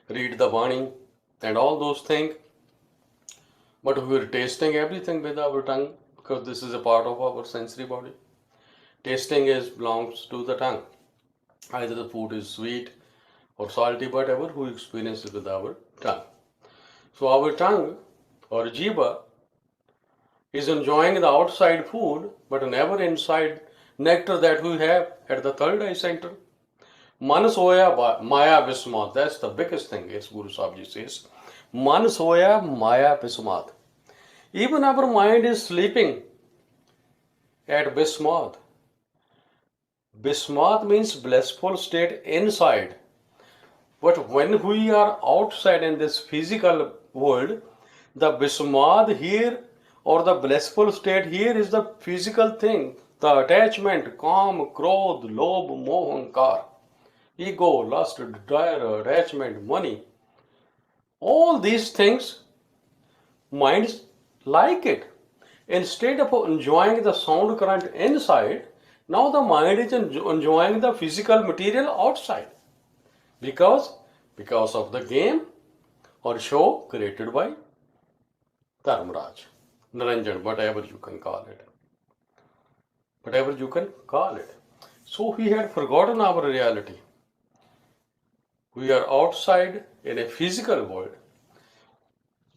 read the Vani, and all those things. But we were tasting everything with our tongue, because this is a part of our sensory body. Tasting belongs to the tongue. Either the food is sweet or salty, whatever, we experience it with our tongue. So our tongue, or jiva, is enjoying the outside food, but never inside nectar that we have at the third eye center. Man soya maya vismad. That's the biggest thing, as Guru Sahib Ji says. Man soya maya vismad. Even our mind is sleeping at vismad. Vismad means blissful state inside. But when we are outside in this physical world, the vismad here, or the blissful state here, is the physical thing. The attachment, kam, krodh, lobh, moh, ahankar. Ego, lust, desire, attachment, money. All these things, minds like it. Instead of enjoying the sound current inside, now the mind is enjoying the physical material outside. Because of the game or show created by Dharmaraj, Naranjan, whatever you can call it. Whatever you can call it. So we had forgotten our reality. We are outside in a physical world.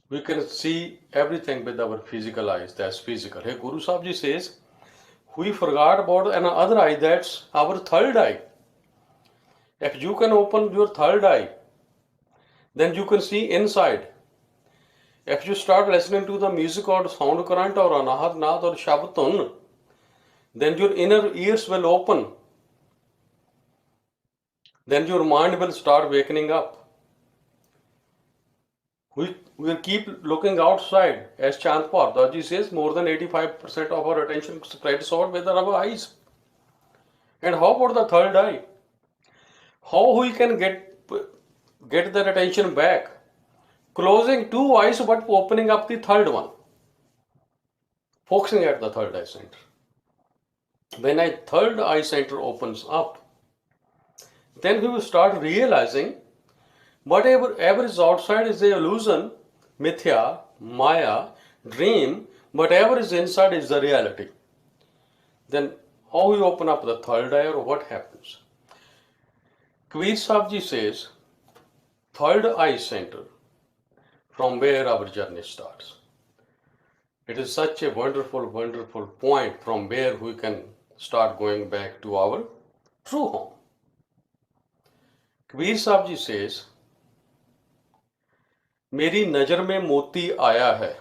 We can see everything with our physical eyes. That's physical. Hey, Guru Sahib Ji says, we forgot about another eye, that's our third eye. If you can open your third eye, then you can see inside. If you start listening to the music or sound current or Anahad Nath or Shabtun, then your inner ears will open. Then your mind will start wakening up. We will keep looking outside. As Chand Pardaji says, more than 85% of our attention spreads out with our eyes. And how about the third eye? How we can get that attention back? Closing two eyes but opening up the third one. Focusing at the third eye center. When a third eye center opens up, then we will start realizing whatever is outside is an illusion, mithya, maya, dream, whatever is inside is the reality. Then how we open up the third eye or what happens? Kabir Sahib Ji says, third eye center, from where our journey starts. It is such a wonderful, wonderful point from where we can start going back to our true home. Kabir Sahib Ji says, मेरी नजर में मोती आया है,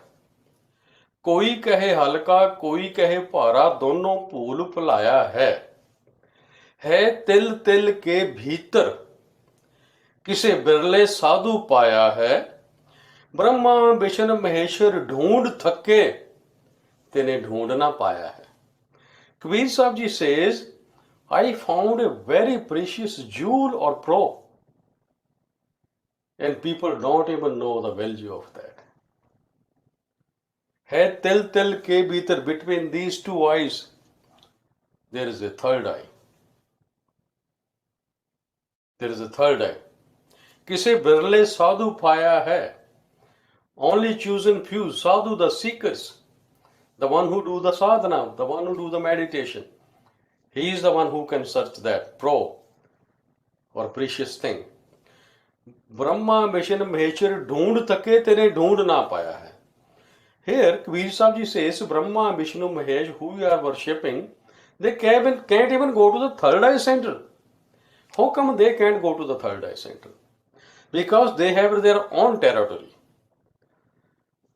कोई कहे हल्का कोई कहे भारा, दोनों भूल भुलाया है तिल तिल के भीतर, किसे बिरले साधु पाया है, ब्रह्मा विष्णु महेश्वर ढूंढ थके, तेने ढूंढ ना पाया है. Kabir Sahib Ji says, I found a very precious jewel or pearl. And people don't even know the value of that. Hai til til ke bhitar, between these two eyes, there is a third eye. There is a third eye. Kise birle sadhu paya hai. Only chosen few, sadhu the seekers, the one who do the sadhana, the one who do the meditation. He is the one who can search that pro or precious thing. Brahma, Vishnu, Maheshwar, ढूंढ थके तेने ढूंढ ना पाया है. Here, Kabir Sahib Ji says, Brahma, Vishnu, Mahesh, who we are worshipping, they can't even go to the third eye center. How come they can't go to the third eye center? Because they have their own territory.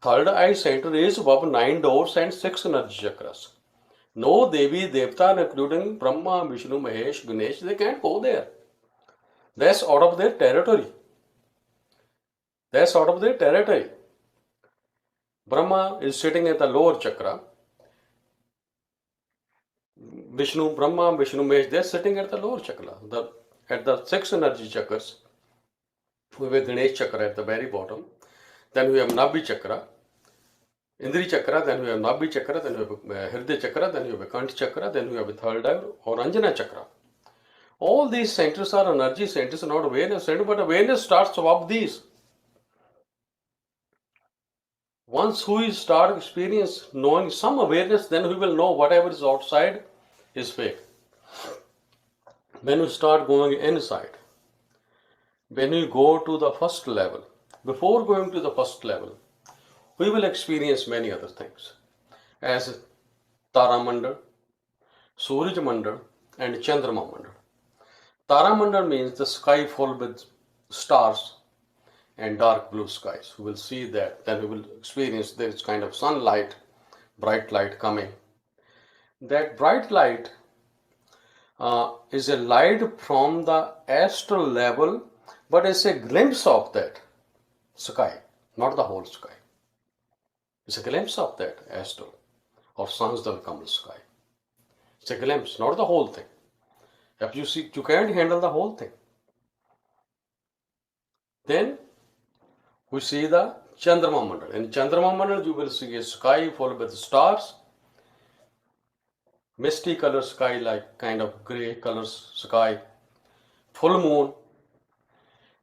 Third eye center is above 9 doors and 6 energy chakras. No Devi, Devta, including Brahma, Vishnu, Mahesh, Ganesh, they can't go there. That's out of their territory. That's out of their territory. Brahma is sitting at the lower chakra. Vishnu, Brahma, Vishnu, Mahesh, they're sitting at the lower chakra. At the 6 energy chakras, we have Ganesh chakra at the very bottom. Then we have Nabhi chakra, Indri chakra, then we have Nabhi chakra, then we have Hriday chakra, then we have Kanth chakra, then we have a third eye or Anjana chakra. All these centers are energy centers, not awareness centers, but awareness starts above these. Once we start experience knowing some awareness, then we will know whatever is outside is fake. When we start going inside, when we go to the first level, before going to the first level, we will experience many other things as Tara Mandal, Suraj Mandal, and Chandrama Mandal. Tara Mandal means the sky full with stars and dark blue skies. We will see that, then we will experience this kind of sunlight, bright light coming. That bright light is a light from the astral level, but it's a glimpse of that sky, not the whole sky. It's a glimpse of that astral, of Sansdal Kamal sky. It's a glimpse, not the whole thing. If you see, you can't handle the whole thing. Then we see the Chandrama Mandal. In Chandrama Mandal, you will see a sky full with stars, misty color sky, like kind of gray color sky, full moon.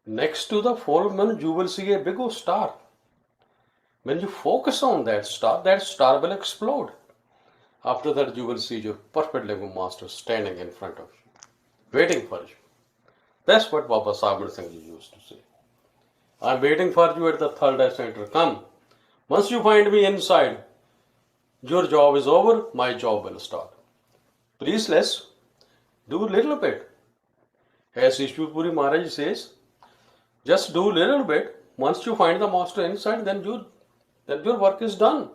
Next to the full moon, you will see a big old star. When you focus on that star will explode. After that, you will see your perfect Lego master standing in front of you, waiting for you. That's what Baba Sabir Singh used to say. I'm waiting for you at the third eye center. Come. Once you find me inside, your job is over, my job will start. Please let's do a little bit. As Ishwapuri Maharaj says, just do a little bit. Once you find the master inside, then your work is done.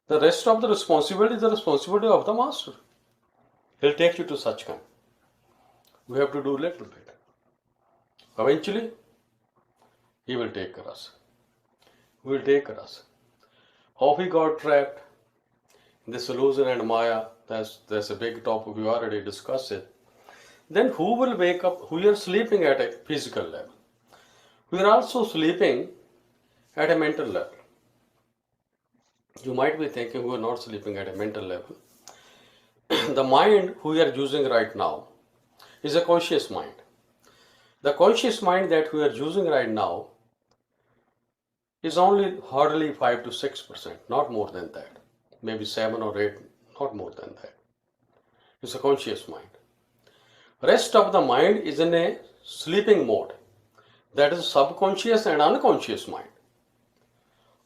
The rest of the responsibility is the responsibility of the master. He'll take you to such kind. We have to do a little bit. Eventually, he will take us. He will take us. How we got trapped in this illusion and Maya, that's a big topic, we already discussed it. Then who will wake up? We are sleeping at a physical level. We are also sleeping at a mental level. You might be thinking we are not sleeping at a mental level. The mind we are using right now is a conscious mind. The conscious mind that we are using right now is only hardly 5 to 6%, not more than that. Maybe 7 or 8, not more than that. It's a conscious mind. Rest of the mind is in a sleeping mode. That is subconscious and unconscious mind.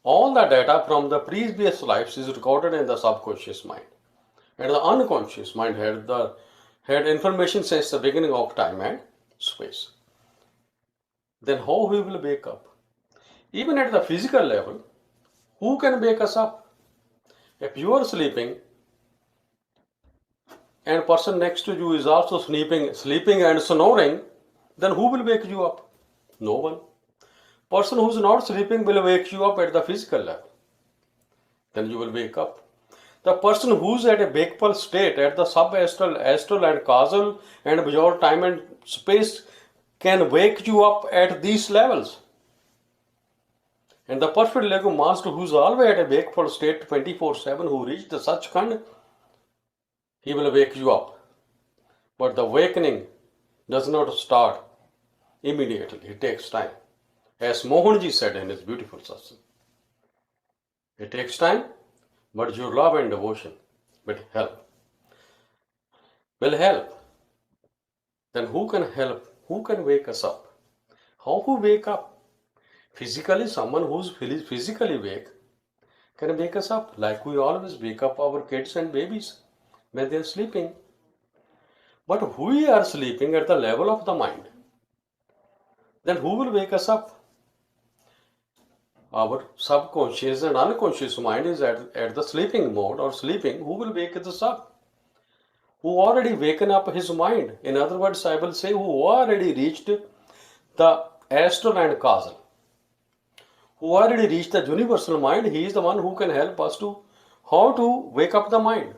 All the data from the previous lives is recorded in the subconscious mind. And the unconscious mind had information since the beginning of time and space. Then how we will wake up? Even at the physical level, who can wake us up? If you are sleeping and person next to you is also sleeping and snoring, then who will wake you up? No one. Person who is not sleeping will wake you up at the physical level. Then you will wake up. The person who is at a wakeful state at the sub-astral, astral and causal and beyond time and space can wake you up at these levels. And the perfect Lego master who is always at a wakeful state 24/7, who reached the Sachkhand, he will wake you up. But the awakening does not start immediately. It takes time. As Mohanji said in his beautiful satsang, it takes time, but your love and devotion will help. Then who can help? Who can wake us up? How to wake up? Physically, someone who's physically awake can wake us up, like we always wake up our kids and babies when they're sleeping. But we are sleeping at the level of the mind. Then who will wake us up? Our subconscious and unconscious mind is at the sleeping mode or sleeping. Who will wake us up? Who already waken up his mind. In other words, I will say who already reached the astral and causal. Who already reached the universal mind. He is the one who can help us to how to wake up the mind.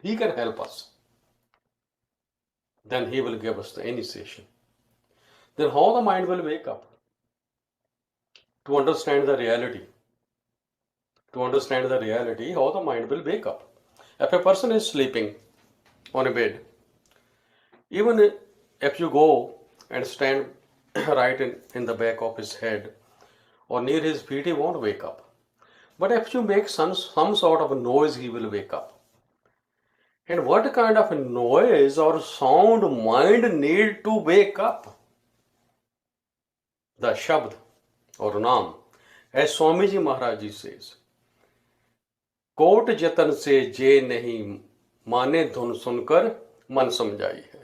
He can help us. Then he will give us the initiation. Then how the mind will wake up? To understand the reality. To understand the reality, how the mind will wake up. If a person is sleeping on a bed, even if you go and stand right in the back of his head or near his feet, he won't wake up. But if you make some sort of a noise, he will wake up. And what kind of noise or sound mind need to wake up? The Shabd or Naam. As Swamiji Maharaj Ji says, कोट जतन से जे नहीं माने धुन सुनकर मन समझाई है.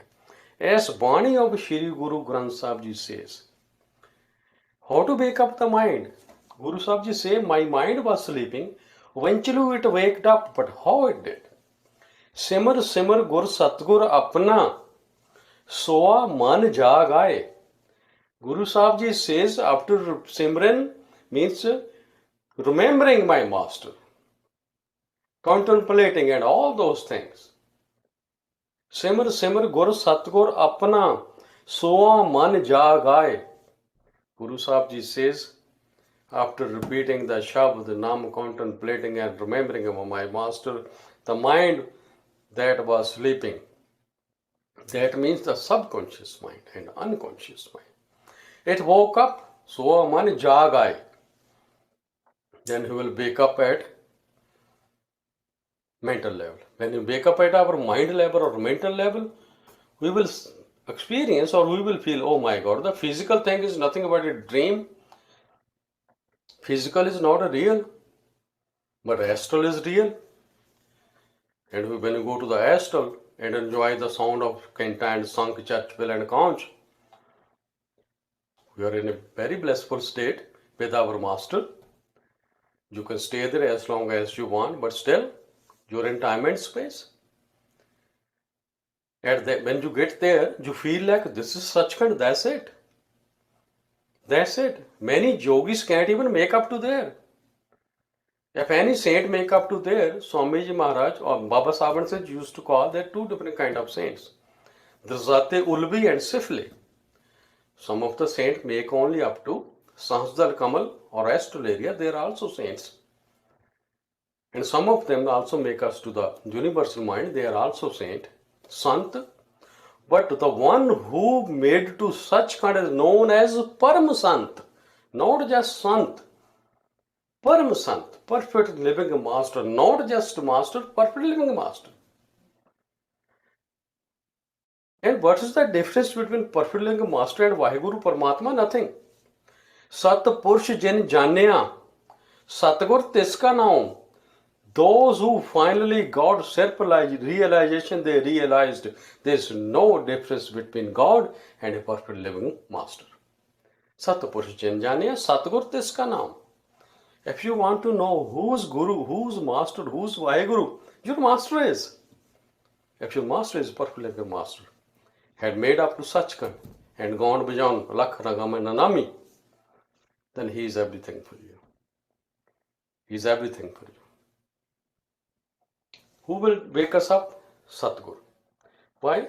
As Bani of Shri Guru Granth Sahib Ji says, how to wake up the mind? Guru Sahib Ji say, my mind was sleeping, eventually it waked up, but how it did? Simar simar gur satgur apna, soa man jaag aaye. Guru Sahib Ji says, after Simran means remembering my master, contemplating and all those things. Simar simar gur satgur apna, soa man jaag aaye. Guru Sahib Ji says, After repeating the Shabd, Nam, contemplating and remembering of my master, the mind that was sleeping, that means the subconscious mind and unconscious mind, it woke up, so man jag aaye. Then he will wake up at mental level. When you wake up at our mind level or mental level, we will experience or we will feel, oh my God, the physical thing is nothing but a dream. Physical is not a real, but astral is real. And when you go to the astral and enjoy the sound of Kenta and Sant, church bell and conch, we are in a very blissful state with our master. You can stay there as long as you want, but still, you're in time and space. When you get there, you feel like this is Sachkhand, that's it. That's it. Many yogis can't even make up to there. If any saint make up to there, Swamiji Maharaj or Baba Saban Singh used to call there two different kind of saints. Drzate Ulvi and Sifli. Some of the saints make only up to Sahasdar Kamal or astral area, they are also saints. And some of them also make us to the universal mind, they are also saint, Sant. But the one who made to such kind is known as Param Sant, not just Sant. Param Sant, perfect living master, not just master, perfect living master. And what is the difference between perfect living master and Vaheguru Paramatma? Nothing. Sat Purush Jin Janya, Satgur Tiska Naum. Those who finally got self-realization, they realized there's no difference between God and a perfect living master. Sat Purush Jin Janya, Satgur Tiska Naum. If you want to know who's Guru, who's Master, who's Vaheguru, your Master is. If your Master is perfect living master, had made up to Sachkhand and gone beyond Lakh Ragam and Nanami, then he is everything for you. He is everything for you. Who will wake us up? Satguru. Why?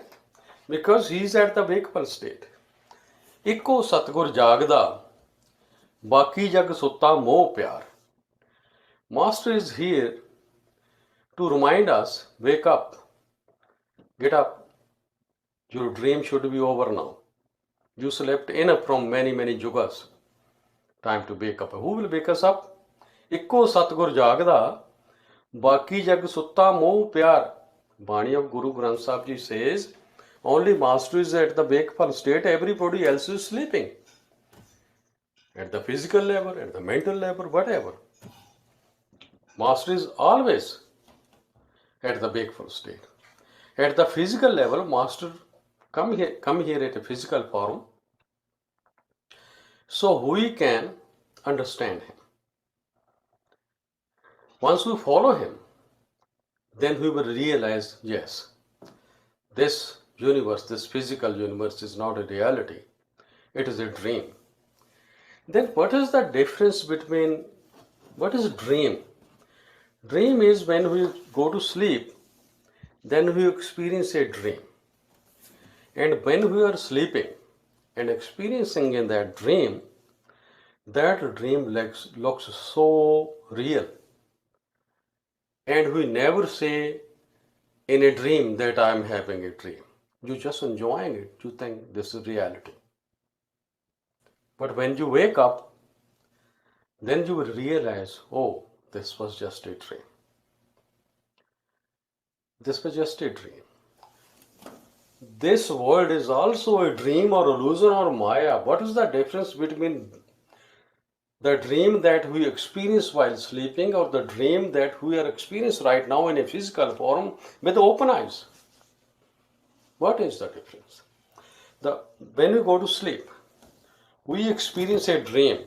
Because he is at the wakeful state. Ikko Satgur Jagda, Baki Jag Sutta Moh Pyar. Master is here to remind us, wake up, get up. Your dream should be over now. You slept enough from many yugas. Time to wake up. Who will wake us up? Ikko Satgur Jagda, Baki Jag Sutta Moh Pyar. Bani of Guru Granth Sahib Ji says, only Master is at the wakeful state, everybody else is sleeping. At the physical level, at the mental level, whatever. Master is always at the wakeful state. At the physical level, Master come here at a physical form, so we can understand him. Once we follow him, then we will realize, yes, this universe, this physical universe is not a reality. It is a dream. Then what is the difference between, what is dream? Dream is when we go to sleep, then we experience a dream. And when we are sleeping and experiencing in that dream looks so real. And we never say in a dream that I am having a dream. You're just enjoying it. You think this is reality. But when you wake up, then you will realize, oh, this was just a dream. This was just a dream. This world is also a dream or illusion or maya. What is the difference between the dream that we experience while sleeping or the dream that we are experiencing right now in a physical form with open eyes? What is the difference? When we go to sleep, we experience a dream.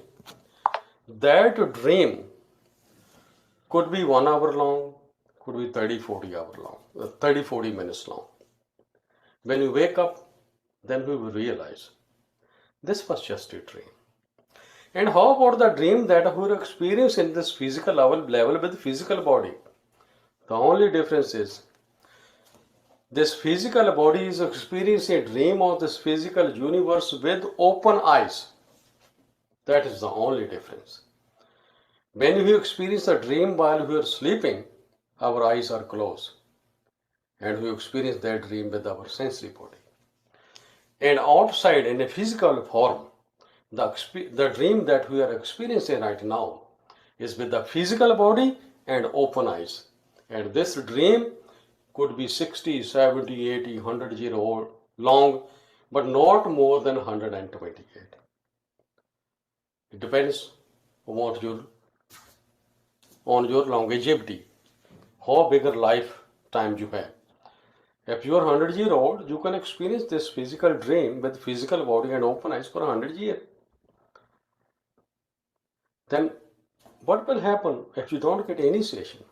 That dream could be 1 hour long, could be 30-40 hours long, 30-40 minutes long. When we wake up, then we will realize this was just a dream. And how about the dream that we experience in this physical level with the physical body? The only difference is this physical body is experiencing a dream of this physical universe with open eyes. That is the only difference. When we experience a dream while we are sleeping, our eyes are closed, and we experience that dream with our sensory body. And outside, in a physical form, the dream that we are experiencing right now is with the physical body and open eyes. And this dream could be 60, 70, 80, 100 year old long, but not more than 128. It depends on your longevity, how bigger lifetime you have. If you are 100 year old, you can experience this physical dream with physical body and open eyes for 100 years. Then what will happen if you don't get initiation?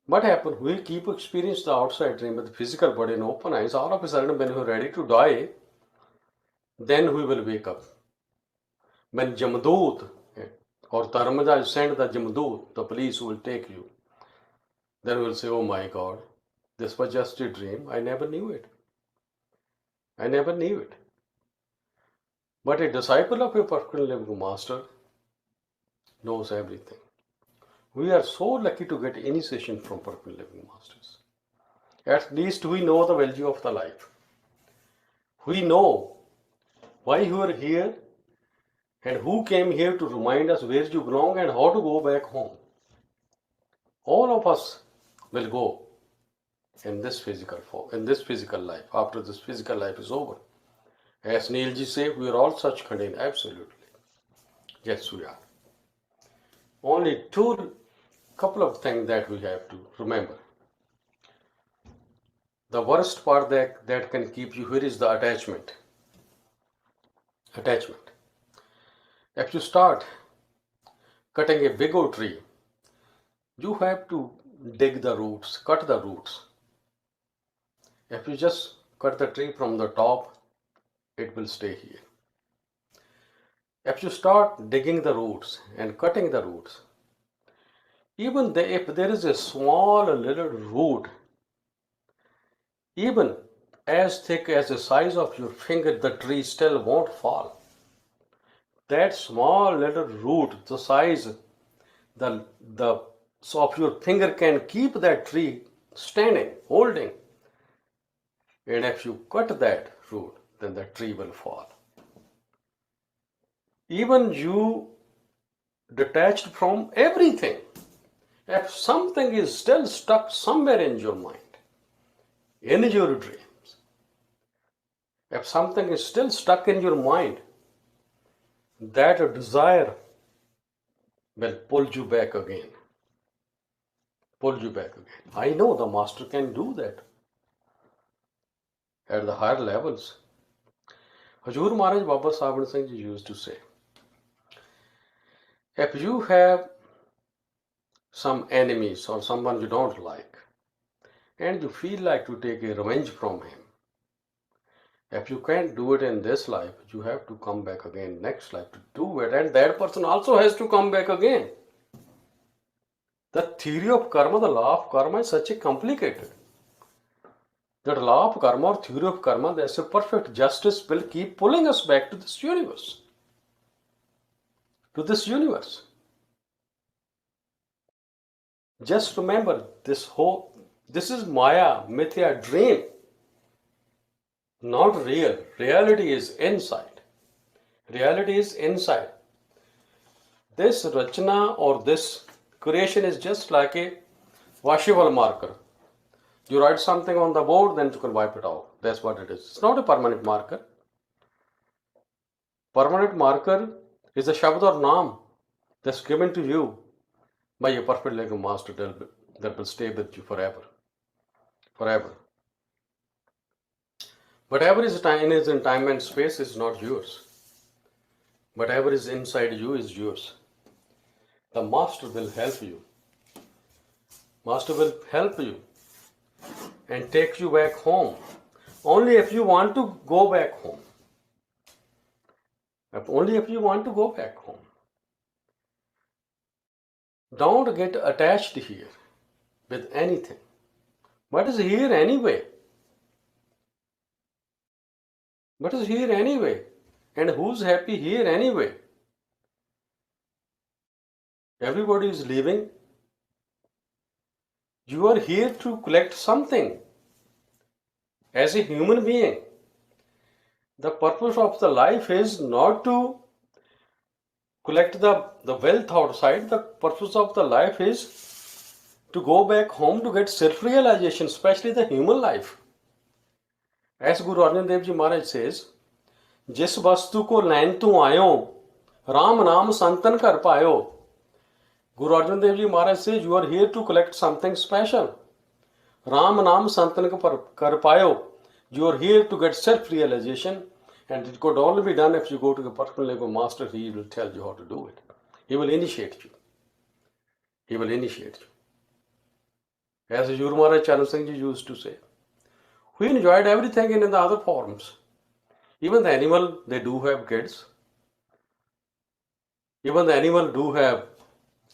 What happens? We keep experiencing the outside dream with physical body and open eyes. All of a sudden, when we're ready to die, then we will wake up. When Jamdut or Dharmaja send the Jamdut, the police will take you. Then we'll say, oh my God, this was just a dream. I never knew it. I never knew it. But a disciple of a perfectly living master knows everything. We are so lucky to get initiation from perfectly living masters. At least we know the value of the life. We know why you are here and who came here to remind us where you belong and how to go back home. All of us will go in this physical form, in this physical life, after this physical life is over. As Neilji said, we are all such contained. Absolutely. Yes, we are. Only couple of things that we have to remember. The worst part that can keep you here is the attachment. Attachment. If you start cutting a big old tree, you have to dig the roots, cut the roots. If you just cut the tree from the top, it will stay here. If you start digging the roots and cutting the roots, even if there is a small little root, even as thick as the size of your finger, the tree still won't fall. That small little root, the size of your finger can keep that tree standing, holding. And if you cut that root, then the tree will fall. Even you detached from everything. If something is still stuck somewhere in your mind, in your dreams, if something is still stuck in your mind, that desire will pull you back again. Pull you back again. I know the master can do that at the higher levels. Hazur Maharaj Baba Saban Singh Ji used to say, if you have some enemies or someone you don't like, and you feel like to take a revenge from him, if you can't do it in this life, you have to come back again next life to do it, and that person also has to come back again. The theory of karma, the law of karma is such a complicated. That law of karma or theory of karma, there's a perfect justice will keep pulling us back to this universe. To this universe. Just remember, this is Maya, Mithya, dream. Not real. Reality is inside. Reality is inside. This rachana or this creation is just like a washable marker. You write something on the board, then you can wipe it out. That's what it is. It's not a permanent marker. Permanent marker is a shabd or naam that's given to you by a perfect living master that will stay with you forever. Forever. Whatever is in time and space is not yours. Whatever is inside you is yours. The master will help you. Master will help you and take you back home. Only if you want to go back home. Only if you want to go back home. Don't get attached here with anything. What is here anyway? What is here anyway? And who's happy here anyway? Everybody is leaving. You are here to collect something. As a human being, the purpose of the life is not to collect the wealth outside. The purpose of the life is to go back home to get self-realization, especially the human life. As Guru Arjan Dev Ji Maharaj says, जिस वस्तु को लैन तू आयो राम नाम संतन कर पायो. Guru Arjan Dev Ji Maharaj says, you are here to collect something special. Ram Naam Santan kar payo. You are here to get self-realization, and it could only be done if you go to the personal ego master. He will tell you how to do it. He will initiate you. He will initiate you. As Guru Maharaj Charan Singh Ji used to say, we enjoyed everything in the other forms. Even the animal, they do have kids. Even the animal do have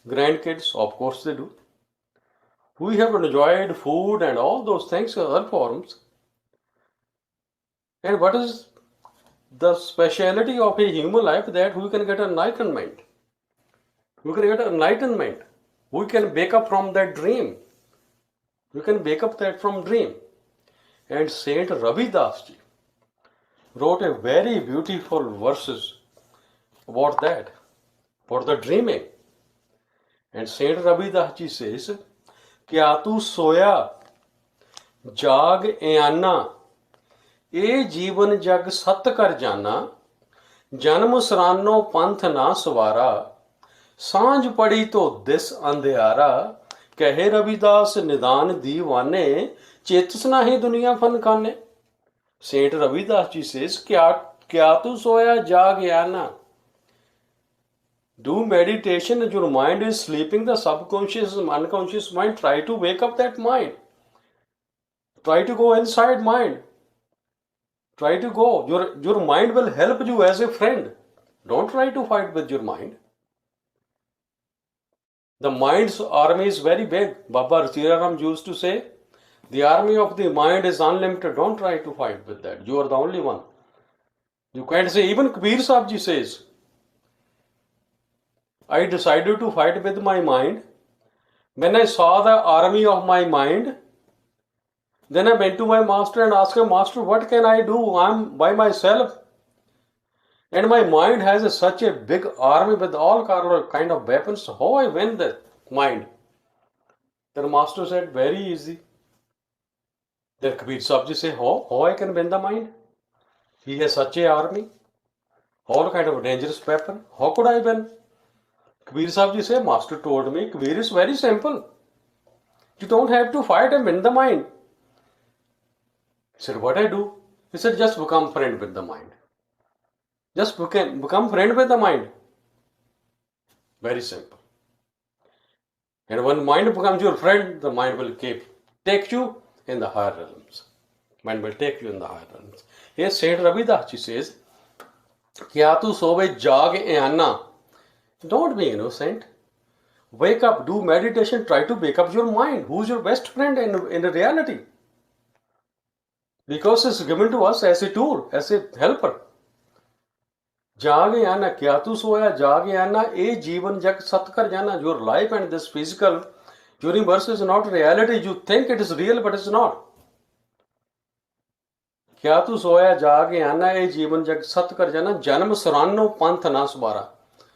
grandkids, of course they do. We have enjoyed food and all those things in other forms. And what is the speciality of a human life? That we can get enlightenment. We can get enlightenment. We can wake up from that dream. We can wake up that from dream. And Saint Ravi Das Ji wrote a very beautiful verses about that, for the dreaming. And Saint Ravi Das Ji says, क्या तू सोया जाग ऐना ए जीवन जग सत कर जाना जन्म सरानो पंथ ना सवारा सांझ पड़ी तो दिस अंधियारा कहे रविदास निदान दीवाने चेतस नाही दुनिया फन खाने. Saint Ravidas Ji says, क्या तू सोया जाग ऐना. Do meditation and your mind is sleeping, the subconscious and unconscious mind. Try to wake up that mind. Try to go inside mind. Try to go. Your mind will help you as a friend. Don't try to fight with your mind. The mind's army is very big. Baba Siraram used to say, the army of the mind is unlimited. Don't try to fight with that. You are the only one. You can't say, even Kabir Sahib Ji says, I decided to fight with my mind. When I saw the army of my mind, then I went to my master and asked him, Master, what can I do? I'm by myself. And my mind has such a big army with all kind of weapons. How I win that mind? The master said, very easy. Then Kabir Sahib Ji say, how I can win the mind? He has such a army, all kind of dangerous weapon. How could I win? Kabir Sahib Ji say, Master told me, Kabir is very simple. You don't have to fight and win the mind. He said, what I do? He said, just become friend with the mind. Just become friend with the mind. Very simple. And when mind becomes your friend, the mind will take you in the higher realms. Mind will take you in the higher realms. Here Saint Ravidas Ji says, Kya tu sove jag Anna. Don't be innocent. Wake up, do meditation, try to wake up your mind. Who's your best friend in reality? Because it's given to us as a tool, as a helper. जाग आना क्या तू सोया जाग आना ए जीवन जग सत कर जाना. Your life and this physical universe is not reality. You think it is real, but it's not. क्या तू सोया जाग आना ए जीवन जग सत कर जाना जन्म सरानो पंथ ना सुबारा.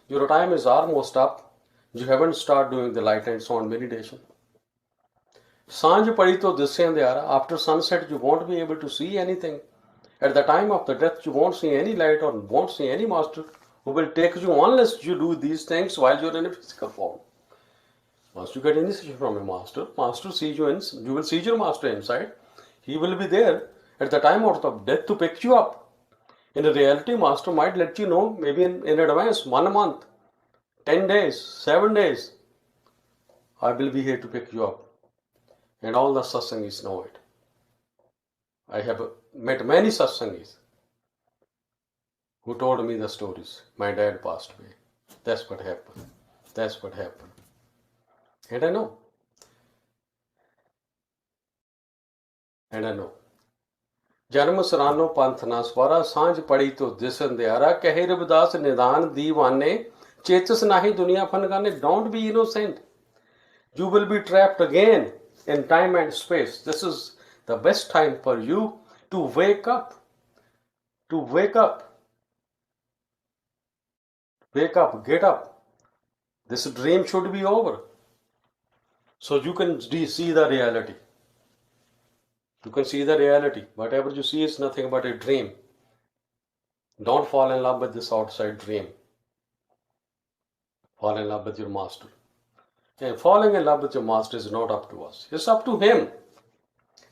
Your time is almost up. You haven't started doing the light and sound meditation. सांझ पड़ी तो दिसे अंधियारा. After sunset, you won't be able to see anything. At the time of the death, you won't see any light or won't see any master who will take you unless you do these things while you're in a physical form. Once you get initiation from a master sees you in, you will see your master inside. He will be there at the time of the death to pick you up. In reality, master might let you know maybe in advance, 1 month, 10 days, 7 days. I will be here to pick you up. And all the satsangis know it. I have met many satsangis who told me the stories. My dad passed away. That's what happened. That's what happened. And I know. And I know. जन्म सरानो पंथ ना सवारा सांझ पड़ी तो this अंधियारा कहे रविदास निदान दीवाने चेतस नाही दुनिया फन गाने. Don't be innocent. You will be trapped again in time and space. This is the best time for you to wake up. To wake up. Wake up. Get up. This dream should be over. So you can see the reality. You can see the reality. Whatever you see is nothing but a dream. Don't fall in love with this outside dream. Fall in love with your master. And falling in love with your master is not up to us. It's up to him.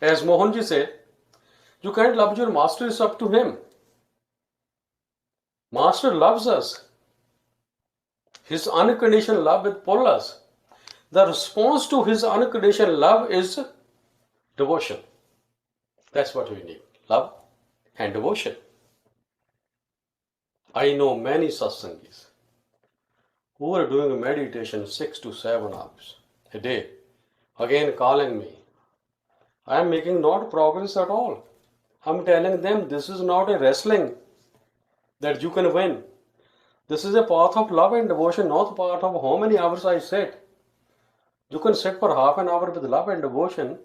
As Mohanji said, you can't love your master, it's up to him. Master loves us. His unconditional love will pull us. The response to his unconditional love is devotion. That's what we need. Love and devotion. I know many satsangis who are doing meditation 6 to 7 hours a day, again calling me. I am making not progress at all. I'm telling them this is not a wrestling that you can win. This is a path of love and devotion, not a part of how many hours I sit. You can sit for half an hour with love and devotion,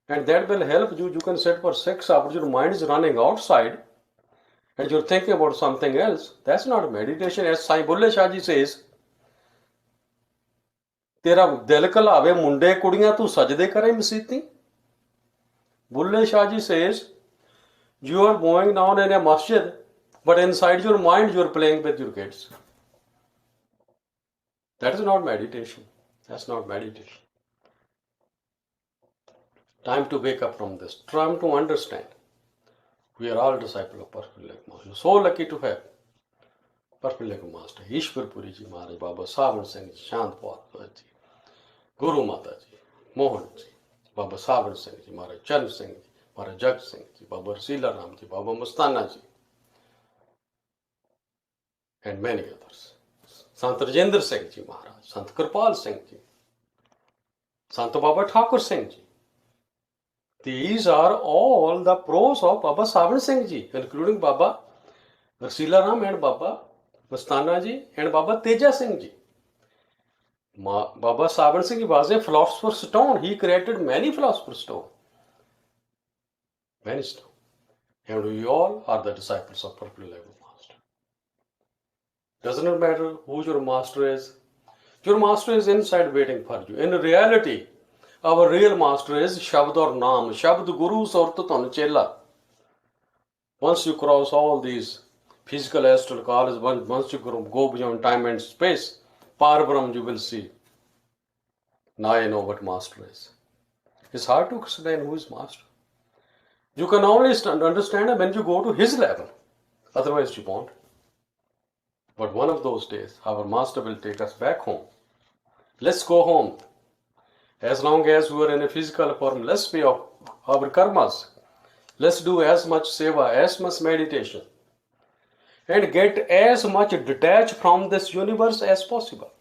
and that will help you. You can sit for 6 hours, your mind is running outside, and you're thinking about something else. That's not meditation. As Sai Bulle Shah Ji says, तेरा दिल कलावे मुंडे कुड़ियां तू सजदे करे मसीती. Bulle Shah Ji says, you are going down in a masjid, but inside your mind you are playing with your kids. That is not meditation. That's not meditation. Time to wake up from this. Time to understand. We are all disciples of Perfect Lake Master. So lucky to have Perfect Lake Master. Ishwar Puri Ji Maharaj, Baba Savan Singh Ji, Shant Paul Ji, Guru Mata Ji, Mohan Ji, Baba Savan Singh Ji, Maharaj Chan Singh Ji, Maharaj Jag Singh Ji, Baba Rasila Ram Ji, Baba Mastana Ji, and many others. Sant Rajendra Singh Ji Maharaj, Sant Kirpal Singh Ji, Sant Baba Thakur Singh Ji. These are all the pros of Baba Savan Singh Ji, including Baba Rasila Ram and Baba Mastana Ji and Baba Teja Singh Ji. Baba Savan Singh was a philosopher's stone. He created many philosopher's stone. Many stone. And we all are the disciples of Perfect Level Master. Doesn't matter who your master is. Your master is inside waiting for you. In reality, our real master is Shabd or Naam. Shabd Guru Sortatun Chela. Once you cross all these physical astral cars, once you go beyond time and space, Parabram you will see. Now I know what master is. It's hard to explain who is master. You can only understand when you go to his level. Otherwise you won't. But one of those days, our master will take us back home. Let's go home. As long as we are in a physical form, let's pay off our karmas. Let's do as much seva, as much meditation, and get as much detached from this universe as possible.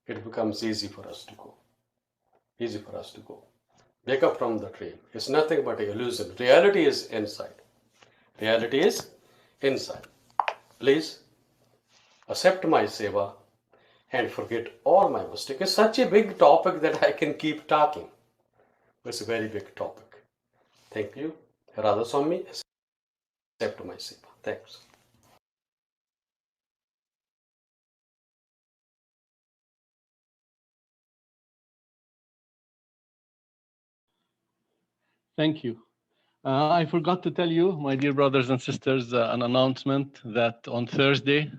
It becomes easy for us to go. Easy for us to go. Wake up from the dream. It's nothing but an illusion. Reality is inside. Reality is inside. Please accept my seva and forget all my mistakes. It's such a big topic that I can keep talking. It's a very big topic. Thank you. Radha Swami, accept my seva. Thanks.
Thank you. I forgot to tell you, my dear brothers and sisters, an announcement that on Thursday,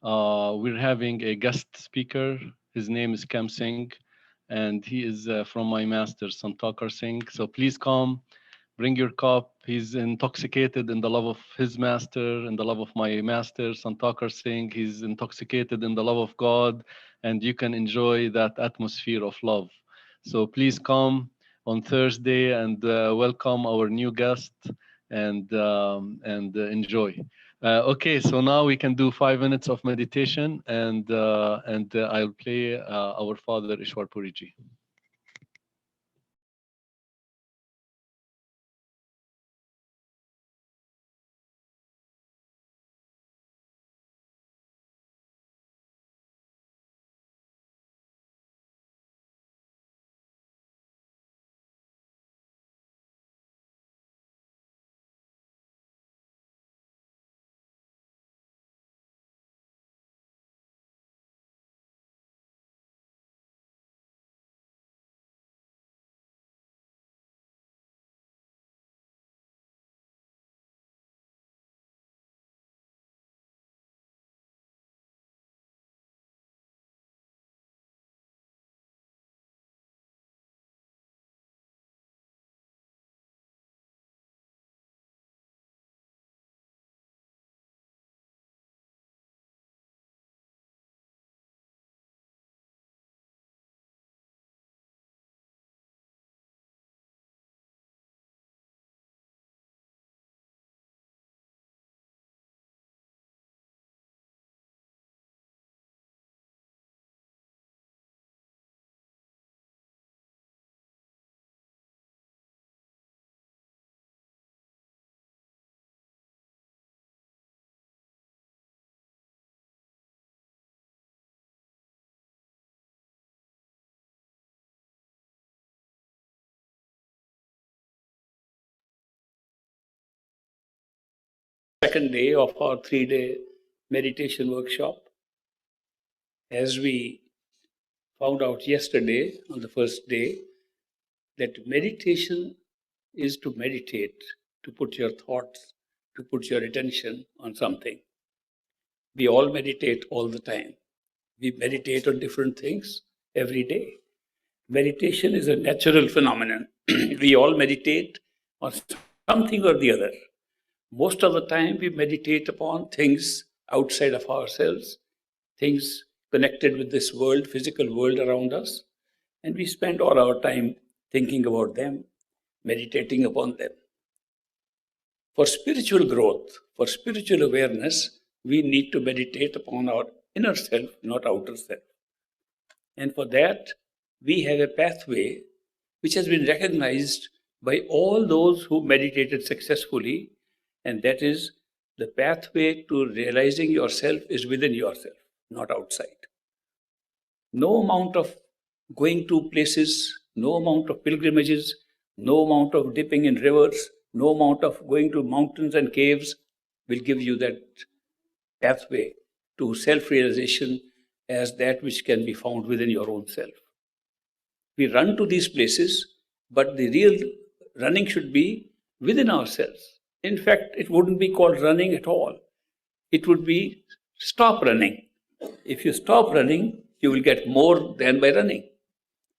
we're having a guest speaker. His name is Kam Singh, and he is from my master, Sant Singh. So please come, bring your cup. He's intoxicated in the love of his master, in the love of my master, Sant Singh. He's intoxicated in the love of God, and you can enjoy that atmosphere of love. So please come on Thursday and welcome our new guest and enjoy. Okay, so now we can do 5 minutes of meditation, and I'll play our Father Ishwar Puriji.
second day of our 3-day meditation workshop. As we found out yesterday on the first day, that meditation is to meditate, to put your thoughts, to put your attention on something. We all meditate all the time. We meditate on different things every day. Meditation is a natural phenomenon. We all meditate on something or the other. Most of the time, we meditate upon things outside of ourselves, things connected with this world, physical world around us, and we spend all our time thinking about them, meditating upon them. For spiritual growth, for spiritual awareness, we need to meditate upon our inner self, not outer self. And for that, we have a pathway which has been recognized by all those who meditated successfully, and that is the pathway to realizing yourself is within yourself, not outside. No amount of going to places, no amount of pilgrimages, no amount of dipping in rivers, no amount of going to mountains and caves will give you that pathway to self-realization as that which can be found within your own self. We run to these places, but the real running should be within ourselves. In fact, it wouldn't be called running at all. It would be stop running. If you stop running, you will get more than by running.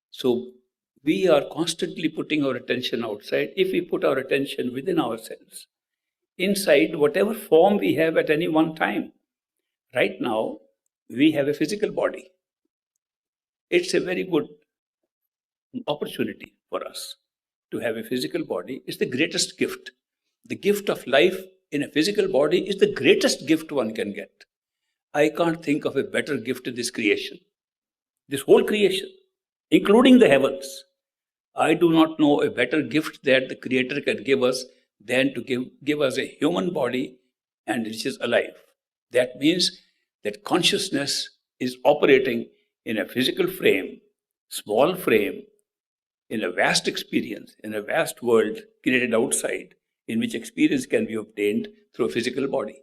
So we are constantly putting our attention outside. If we put our attention within ourselves, inside whatever form we have at any one time. Right now, we have a physical body. It's a very good opportunity for us to have a physical body. It's the greatest gift. The gift of life in a physical body is the greatest gift one can get. I can't think of a better gift in this creation. This whole creation, including the heavens. I do not know a better gift that the Creator can give us than to give us a human body and which is alive. That means that consciousness is operating in a physical frame, small frame, in a vast experience, in a vast world created outside, in which experience can be obtained through a physical body.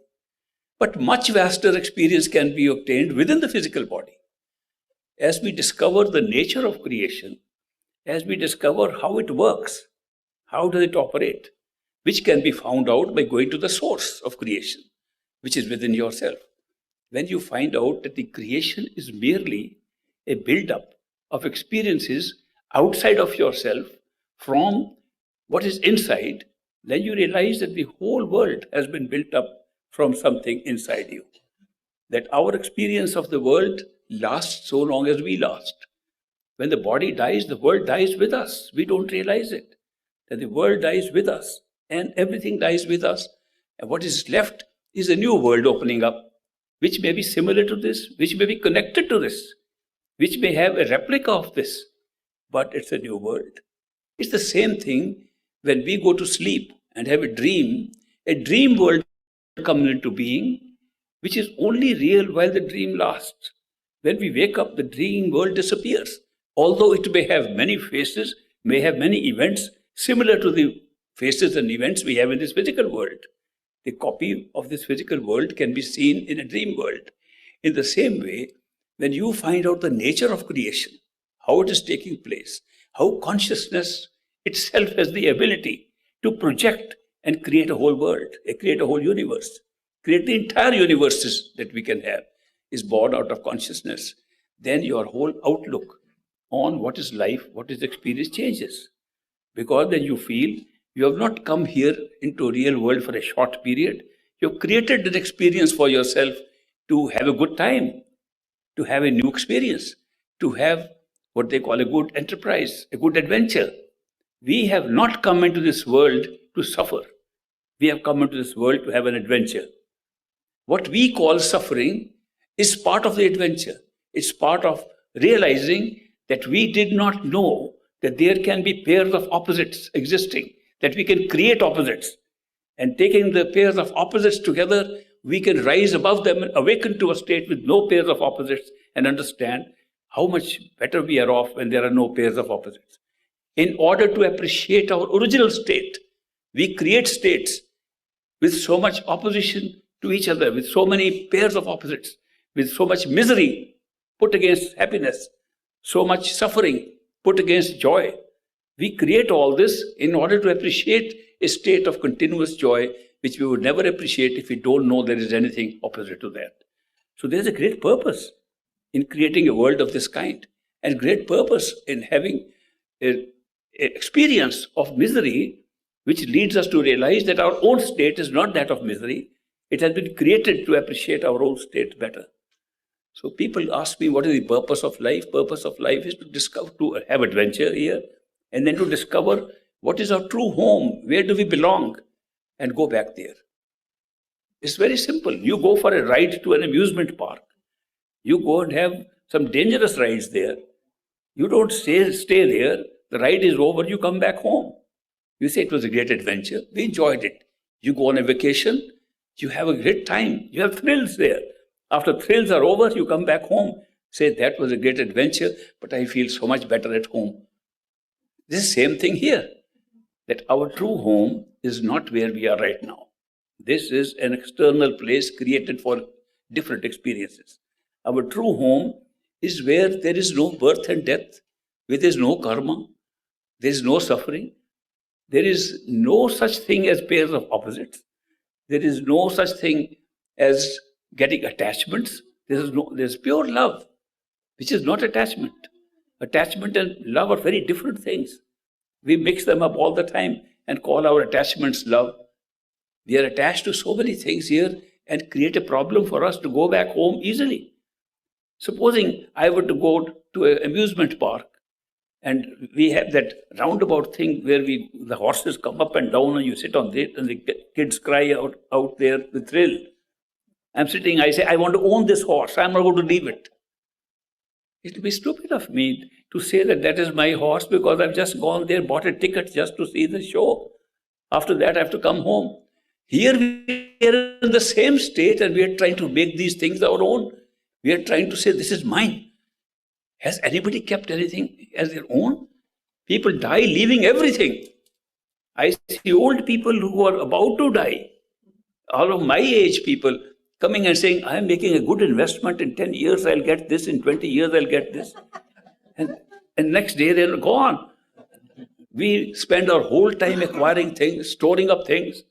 But much vaster experience can be obtained within the physical body. As we discover the nature of creation, as we discover how it works, how does it operate, which can be found out by going to the source of creation, which is within yourself. When you find out that the creation is merely a build-up of experiences outside of yourself from what is inside, then you realize that the whole world has been built up from something inside you. That our experience of the world lasts so long as we last. When the body dies, the world dies with us. We don't realize it. That the world dies with us and everything dies with us. And what is left is a new world opening up, which may be similar to this, which may be connected to this, which may have a replica of this, but it's a new world. It's the same thing when we go to sleep and have a dream world comes into being, which is only real while the dream lasts. When we wake up, the dream world disappears. Although it may have many faces, may have many events similar to the faces and events we have in this physical world. The copy of this physical world can be seen in a dream world. In the same way, when you find out the nature of creation, how it is taking place, how consciousness itself has the ability to project and create a whole world, create a whole universe, create the entire universes that we can have, is born out of consciousness, then your whole outlook on what is life, what is experience changes. Because then you feel you have not come here into a real world for a short period. You have created an experience for yourself to have a good time, to have a new experience, to have what they call a good enterprise, a good adventure. We have not come into this world to suffer. We have come into this world to have an adventure. What we call suffering is part of the adventure. It's part of realizing that we did not know that there can be pairs of opposites existing, that we can create opposites. And taking the pairs of opposites together, we can rise above them and awaken to a state with no pairs of opposites and understand how much better we are off when there are no pairs of opposites. In order to appreciate our original state, we create states with so much opposition to each other, with so many pairs of opposites, with so much misery put against happiness, so much suffering put against joy. We create all this in order to appreciate a state of continuous joy, which we would never appreciate if we don't know there is anything opposite to that. So there's a great purpose in creating a world of this kind, and great purpose in having an experience of misery, which leads us to realize that our own state is not that of misery. It has been created to appreciate our own state better. So people ask me, what is the purpose of life? Purpose of life is to discover, to have adventure here, and then to discover what is our true home, where do we belong, and go back there. It's very simple. You go for a ride to an amusement park. You go and have some dangerous rides there. You don't stay there. The ride is over, you come back home. You say it was a great adventure. We enjoyed it. You go on a vacation, you have a great time. You have thrills there. After thrills are over, you come back home. Say, that was a great adventure, but I feel so much better at home. This is the same thing here. That our true home is not where we are right now. This is an external place created for different experiences. Our true home is where there is no birth and death, where there is no karma, there is no suffering, there is no such thing as pairs of opposites, there is no such thing as getting attachments. There's pure love, which is not attachment. Attachment and love are very different things. We mix them up all the time and call our attachments love. We are attached to so many things here and create a problem for us to go back home easily. Supposing I were to go to an amusement park and we have that roundabout thing where the horses come up and down and you sit on it and the kids cry out there with thrill. I'm sitting, I say, I want to own this horse. I'm not going to leave it. It will be stupid of me to say that is my horse because I've just gone there, bought a ticket just to see the show. After that, I have to come home. Here we are in the same state and we are trying to make these things our own. We are trying to say, this is mine. Has anybody kept anything as their own? People die leaving everything. I see old people who are about to die, all of my age people, coming and saying, I'm making a good investment. In 10 years, I'll get this. In 20 years, I'll get this. And next day, they're gone. We spend our whole time acquiring things, storing up things,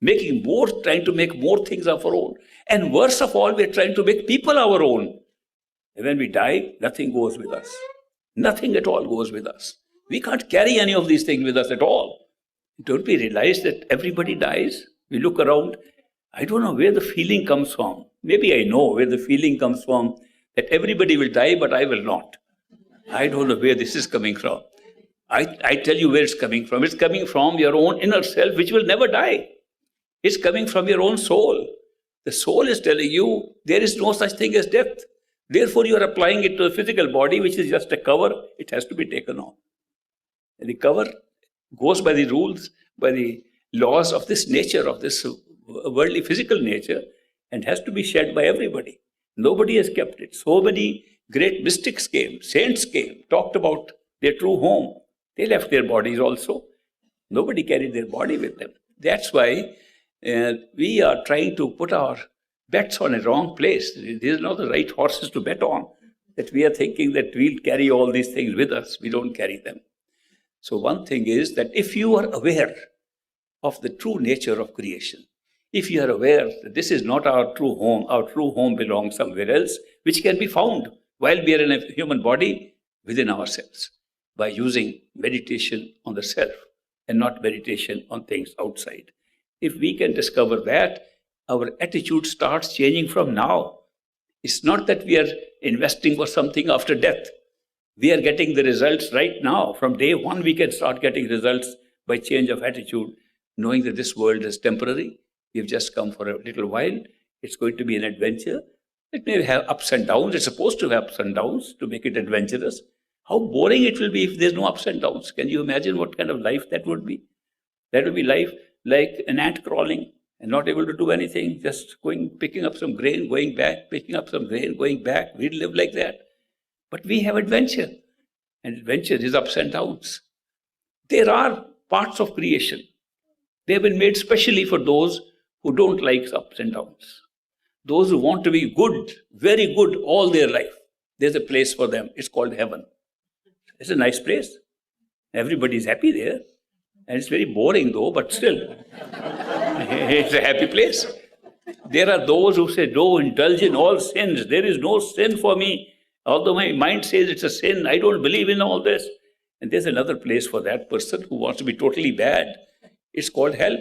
making more, trying to make more things of our own. And worst of all, we're trying to make people our own. And when we die, nothing goes with us. Nothing at all goes with us. We can't carry any of these things with us at all. Don't we realize that everybody dies? We look around. I don't know where the feeling comes from. Maybe I know where the feeling comes from that everybody will die, but I will not. I don't know where this is coming from. I tell you where it's coming from. It's coming from your own inner self, which will never die. It's coming from your own soul. The soul is telling you there is no such thing as death. Therefore, you are applying it to a physical body, which is just a cover. It has to be taken off. And the cover goes by the rules, by the laws of this nature, of this worldly physical nature, and has to be shed by everybody. Nobody has kept it. So many great mystics came, saints came, talked about their true home. They left their bodies also. Nobody carried their body with them. That's why we are trying to put our bets on a wrong place. These are not the right horses to bet on. That we are thinking that we'll carry all these things with us. We don't carry them. So one thing is that if you are aware of the true nature of creation, if you are aware that this is not our true home belongs somewhere else, which can be found while we are in a human body within ourselves, by using meditation on the self and not meditation on things outside. If we can discover that, our attitude starts changing from now. It's not that we are investing for something after death. We are getting the results right now. From day one, we can start getting results by change of attitude, knowing that this world is temporary. We've just come for a little while. It's going to be an adventure. It may have ups and downs. It's supposed to have ups and downs to make it adventurous. How boring it will be if there's no ups and downs. Can you imagine what kind of life that would be? That would be life like an ant crawling and not able to do anything, just picking up some grain, going back, picking up some grain, going back. We'd live like that. But we have adventure, and adventure is ups and downs. There are parts of creation. They have been made specially for those who don't like ups and downs. Those who want to be good, very good all their life, there's a place for them. It's called heaven. It's a nice place. Everybody's happy there. And it's very boring though, but still, it's a happy place. There are those who say, "No, indulge in all sins. There is no sin for me. Although my mind says it's a sin, I don't believe in all this." And there's another place for that person who wants to be totally bad. It's called hell.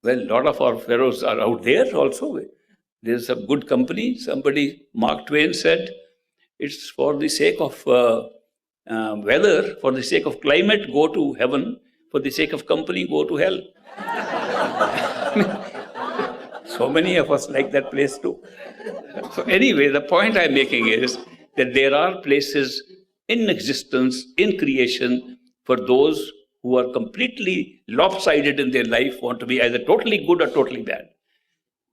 Well, a lot of our fellows are out there also. There's some good company. Somebody, Mark Twain said, it's for the sake of weather, for the sake of climate, go to heaven. For the sake of company, go to hell. So many of us like that place too. So anyway, the point I'm making is that there are places in existence, in creation, for those who are completely lopsided in their life, want to be either totally good or totally bad.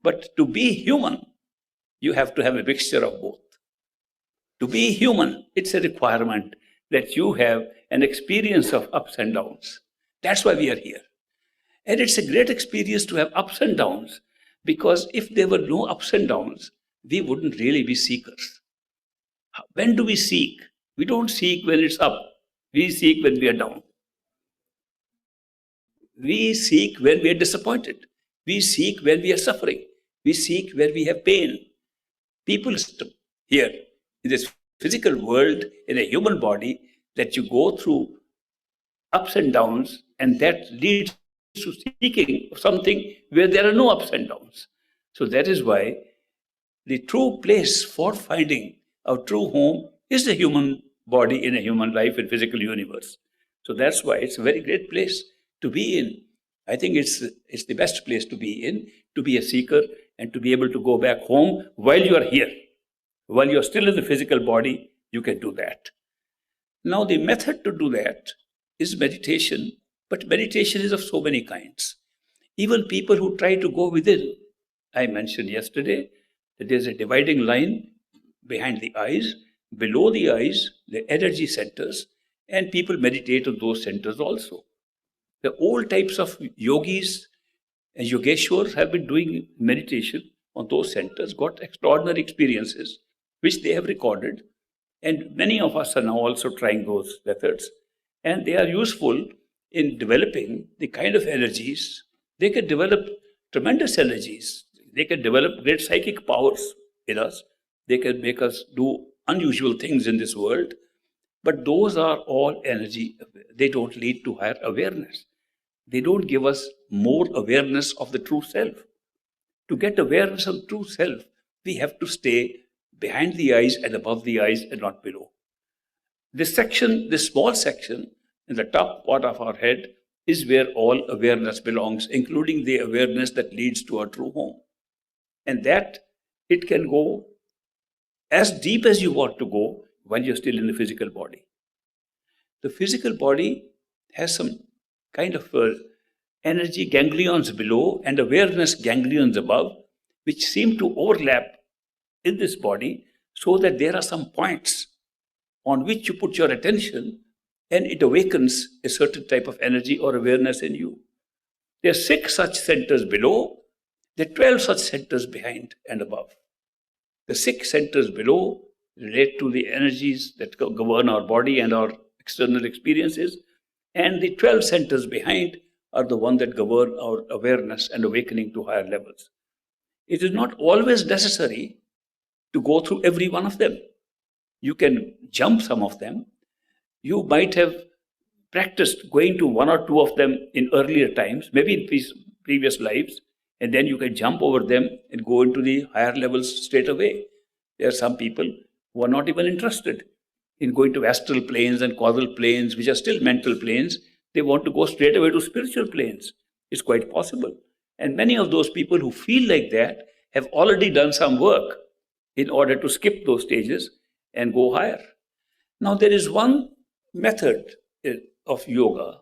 But to be human, you have to have a mixture of both. To be human, it's a requirement that you have an experience of ups and downs. That's why we are here. And it's a great experience to have ups and downs, because if there were no ups and downs, we wouldn't really be seekers. When do we seek? We don't seek when it's up. We seek when we are down. We seek when we are disappointed. We seek when we are suffering. We seek when we have pain. People here in this physical world, in a human body, that you go through ups and downs, and that leads to seeking something where there are no ups and downs. So that is why the true place for finding our true home is the human body in a human life and physical universe. So that's why it's a very great place to be in. I think it's the best place to be in, to be a seeker and to be able to go back home while you are here. While you're still in the physical body, you can do that. Now, the method to do that is meditation, but meditation is of so many kinds. Even people who try to go within, I mentioned yesterday that there's a dividing line behind the eyes, below the eyes, the energy centers, and people meditate on those centers also. The old types of yogis and yogeshwars have been doing meditation on those centers, got extraordinary experiences, which they have recorded. And many of us are now also trying those methods. And they are useful in developing the kind of energies. They can develop tremendous energies. They can develop great psychic powers in us. They can make us do unusual things in this world. But those are all energy. They don't lead to higher awareness. They don't give us more awareness of the true self. To get awareness of true self, we have to stay behind the eyes and above the eyes and not below. This section, this small section in the top part of our head is where all awareness belongs, including the awareness that leads to our true home. And that it can go as deep as you want to go while you're still in the physical body. The physical body has some kind of energy ganglions below and awareness ganglions above, which seem to overlap in this body, so that there are some points on which you put your attention and it awakens a certain type of energy or awareness in you. There are 6 such centers below, there are 12 such centers behind and above. The 6 centers below relate to the energies that govern our body and our external experiences, and the 12 centers behind are the ones that govern our awareness and awakening to higher levels. It is not always necessary to go through every one of them. You can jump some of them. You might have practiced going to 1 or 2 of them in earlier times, maybe in previous lives, and then you can jump over them and go into the higher levels straight away. There are some people who are not even interested in going to astral planes and causal planes, which are still mental planes. They want to go straight away to spiritual planes. It's quite possible. And many of those people who feel like that have already done some work in order to skip those stages and go higher. Now, there is one method of yoga.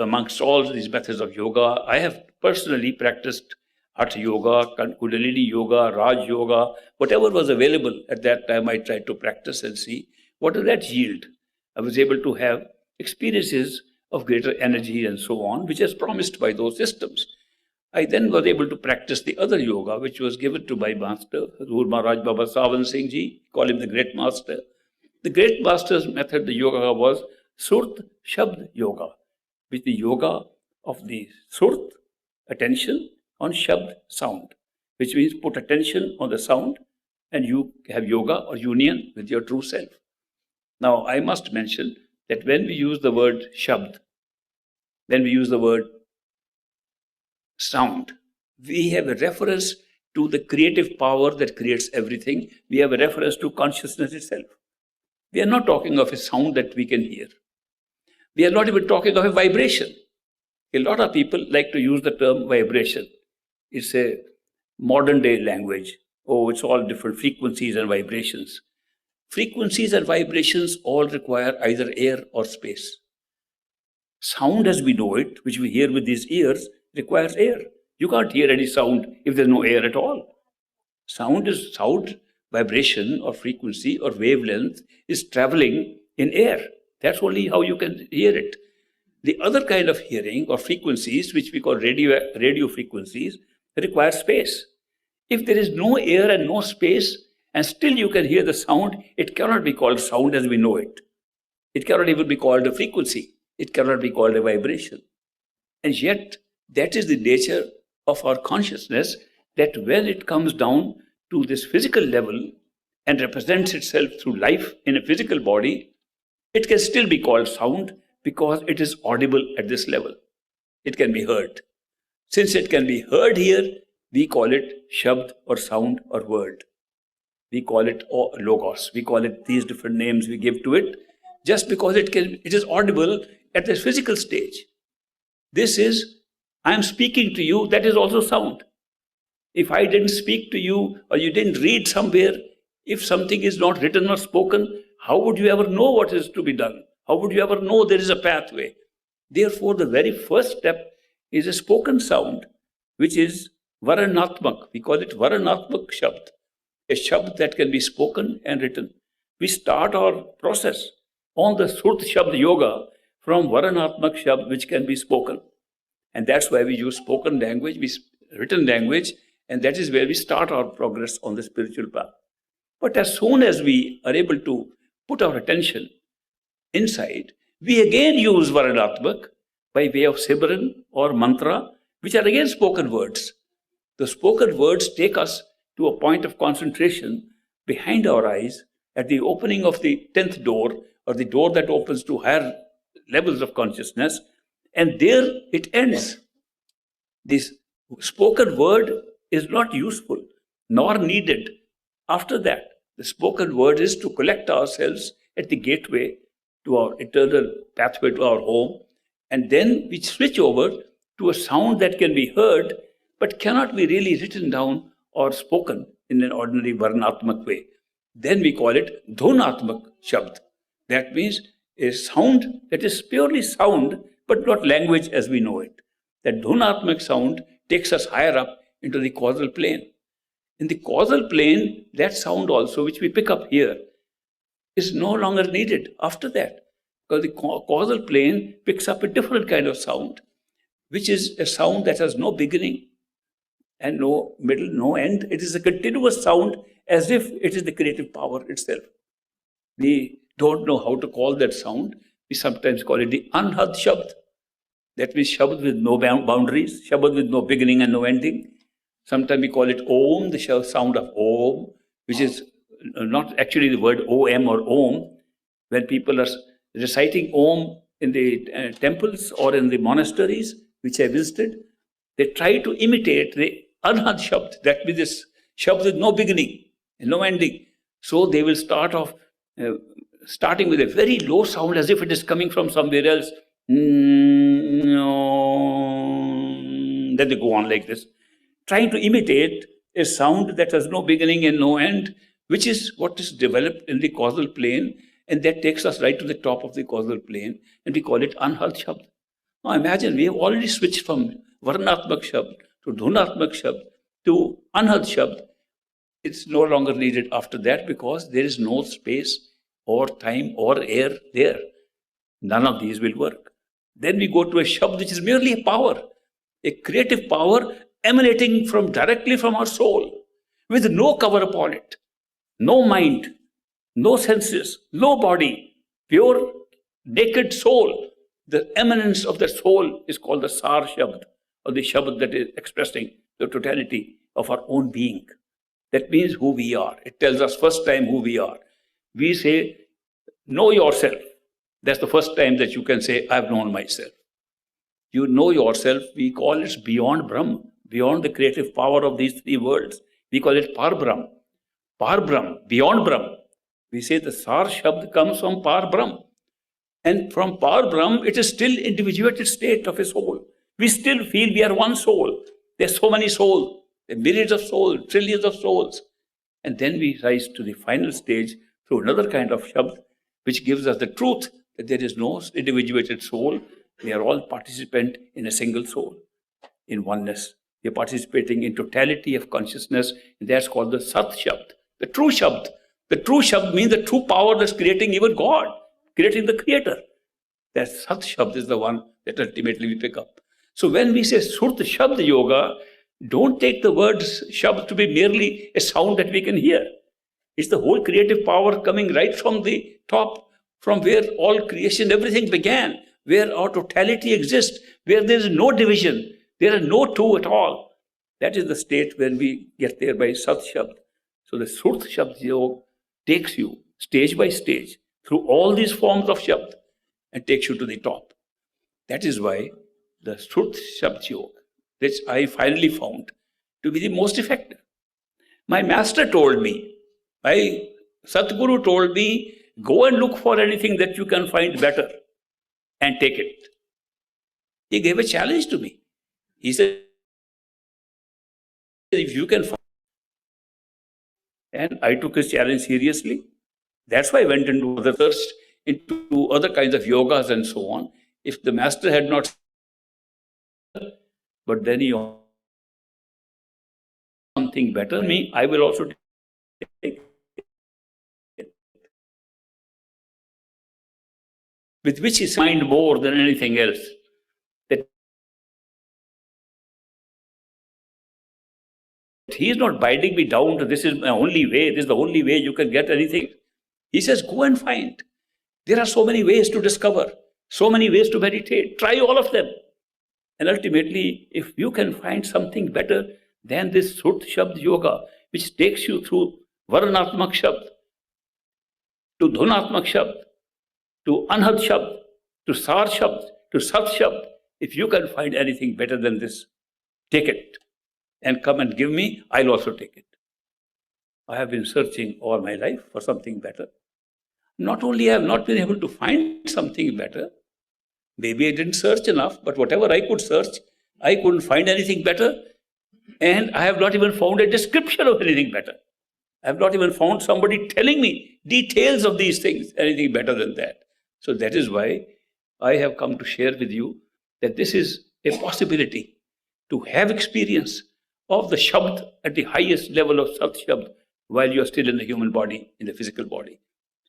Amongst all these methods of yoga, I have personally practiced Hatha Yoga, Kundalini Yoga, Raj Yoga, whatever was available at that time. I tried to practice and see what did that yield. I was able to have experiences of greater energy and so on, which is promised by those systems. I then was able to practice the other yoga, which was given to my master, Hazur Maharaj Baba Sawan Singh Ji, call him the great master. The great master's method, the yoga, was Surt Shabd Yoga, which is the yoga of the Surt, attention, on Shabd, sound, which means put attention on the sound and you have yoga or union with your true self. Now, I must mention that when we use the word Shabd, when we use the word sound, we have a reference to the creative power that creates everything. We have a reference to consciousness itself. We are not talking of a sound that we can hear. We are not even talking of a vibration. A lot of people like to use the term vibration. It's a modern day language. Oh, it's all different frequencies and vibrations. Frequencies and vibrations all require either air or space. Sound as we know it, which we hear with these ears, requires air. You can't hear any sound if there's no air at all. Sound is sound, vibration or frequency or wavelength is traveling in air. That's only how you can hear it. The other kind of hearing or frequencies, which we call radio frequencies, require space. If there is no air and no space, and still you can hear the sound, it cannot be called sound as we know it. It cannot even be called a frequency. It cannot be called a vibration. And yet, that is the nature of our consciousness, that when it comes down to this physical level and represents itself through life in a physical body, it can still be called sound because it is audible at this level. It can be heard. Since it can be heard here, we call it shabd or sound or word. We call it logos. We call it these different names we give to it, just because it is audible at the physical stage. This is, I am speaking to you, that is also sound. If I didn't speak to you or you didn't read somewhere, if something is not written or spoken, how would you ever know what is to be done? How would you ever know there is a pathway? Therefore, the very first step is a spoken sound, which is Varanatmak. We call it Varanatmak Shabd, a Shabd that can be spoken and written. We start our process on the Surt Shabd Yoga from Varanatmak Shabd, which can be spoken. And that's why we use spoken language, written language, and that is where we start our progress on the spiritual path. But as soon as we are able to put our attention inside, we again use Varanatmak by way of Simran or mantra, which are again spoken words. The spoken words take us to a point of concentration behind our eyes at the opening of the 10th door, or the door that opens to higher levels of consciousness, and there it ends. This spoken word is not useful nor needed. After that, the spoken word is to collect ourselves at the gateway to our eternal pathway to our home, and then we switch over to a sound that can be heard but cannot be really written down or spoken in an ordinary Varnatmak way. Then we call it Dhunatmak Shabd. That means a sound that is purely sound but not language as we know it. That Dhunatmak sound takes us higher up into the causal plane. In the causal plane, that sound also, which we pick up here, is no longer needed after that. Because the causal plane picks up a different kind of sound, which is a sound that has no beginning and no middle, no end. It is a continuous sound as if it is the creative power itself. We don't know how to call that sound. We sometimes call it the Anhad Shabd. That means Shabd with no boundaries, Shabd with no beginning and no ending. Sometimes we call it Om, the sound of Om, which is not actually the word OM or Om. When people are reciting Om in the temples or in the monasteries, which I visited, they try to imitate the Anhad Shabd, that means this Shabd with no beginning and no ending. So they will start off starting with a very low sound as if it is coming from somewhere else. Then they go on like this, trying to imitate a sound that has no beginning and no end, which is what is developed in the causal plane, and that takes us right to the top of the causal plane, and we call it Anhad Shabd. Now imagine we have already switched from Varnatmak Shabd to Dhunatmak Shabd to Anhad Shabd. It's no longer needed after that because there is no space or time or air there. None of these will work. Then we go to a Shabd which is merely a power. a creative power emanating directly from our soul, with no cover upon it, no mind, no senses, no body, pure naked soul. The eminence of the soul is called the Sar Shabd, or the Shabd that is expressing the totality of our own being. That means who we are. It tells us first time who we are. We say, know yourself. That's the first time that you can say, I've known myself. You know yourself, we call it beyond Brahm, beyond the creative power of these three worlds. We call it Par Brahm. Par Brahm, beyond Brahm. We say the Sar Shabd comes from Par Brahm. And from Par Brahm, it is still individuated state of a soul. We still feel we are one soul. There's so many souls, millions of souls, trillions of souls. And then we rise to the final stage through another kind of Shabd, which gives us the truth that there is no individuated soul. We are all participant in a single soul, in oneness. We are participating in totality of consciousness, and that's called the Sat Shabd, the true Shabd. The true Shabd means the true power that's creating even God, creating the Creator. That Sat Shabd is the one that ultimately we pick up. So when we say Surt Shabd Yoga, don't take the word Shabd to be merely a sound that we can hear. It's the whole creative power coming right from the top, from where all creation, everything began, where our totality exists, where there is no division, there are no two at all. That is the state when we get there by Sat Shabd. So the Surt Shabd Yoga takes you stage by stage through all these forms of Shabd and takes you to the top. That is why the Surt Shabd Yoga, which I finally found to be the most effective. My master told me, my Satguru told me, go and look for anything that you can find better and take it. He gave a challenge to me. He said, if you can find, and I took his challenge seriously. That's why I went into the search into other kinds of yogas and so on. If the master had not, but then he something better me, I will also take it. With which is mind more than anything else. That he is not binding me down to this is my only way, this is the only way you can get anything. He says, go and find. There are so many ways to discover, so many ways to meditate. Try all of them. And ultimately, if you can find something better than this Surt Shabd Yoga, which takes you through Varnatmak Shabd, to Dhunatmak Shabd, to Anhad Shabd, to Sar Shabd, to Sat Shabd, if you can find anything better than this, take it and come and give me, I'll also take it. I have been searching all my life for something better. Not only I have not been able to find something better, maybe I didn't search enough, but whatever I could search, I couldn't find anything better. And I have not even found a description of anything better. I have not even found somebody telling me details of these things, anything better than that. So that is why I have come to share with you that this is a possibility to have experience of the Shabd at the highest level of Sat Shabd while you are still in the human body, in the physical body.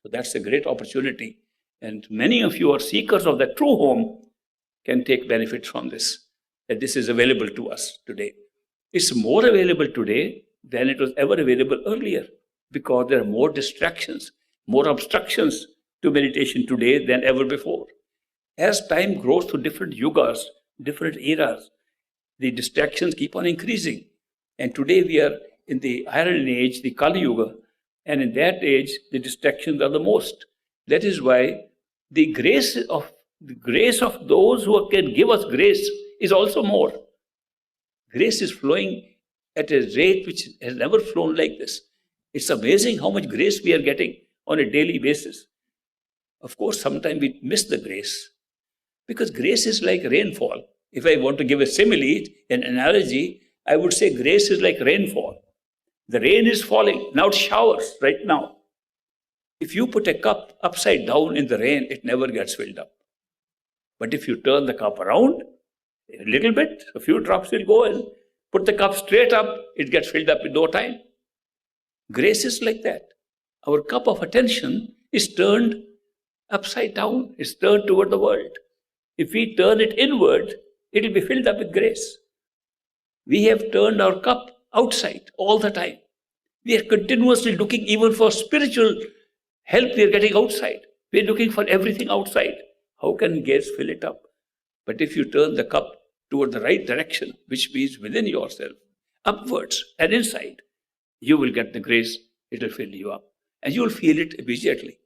So that's a great opportunity. And many of you are seekers of that true home can take benefit from this, that this is available to us today. It's more available today than it was ever available earlier because there are more distractions, more obstructions to meditation today than ever before. As time grows through different yugas, different eras, the distractions keep on increasing. And today we are in the Iron Age, the Kali Yuga, and in that age, the distractions are the most. That is why the grace of those who can give us grace is also more. Grace is flowing at a rate which has never flown like this. It's amazing how much grace we are getting on a daily basis. Of course, sometimes we miss the grace because grace is like rainfall. If I want to give a simile, an analogy, I would say grace is like rainfall. The rain is falling. Now it showers right now. If you put a cup upside down in the rain, it never gets filled up. But if you turn the cup around a little bit, a few drops will go and put the cup straight up, it gets filled up in no time. Grace is like that. Our cup of attention is turned upside down. It's turned toward the world. If we turn it inward, it will be filled up with grace. We have turned our cup outside all the time. We are continuously looking even for spiritual help. We are getting outside. We are looking for everything outside. How can gas fill it up? But if you turn the cup toward the right direction, which means within yourself, upwards and inside, you will get the grace. It will fill you up. And you will feel it immediately,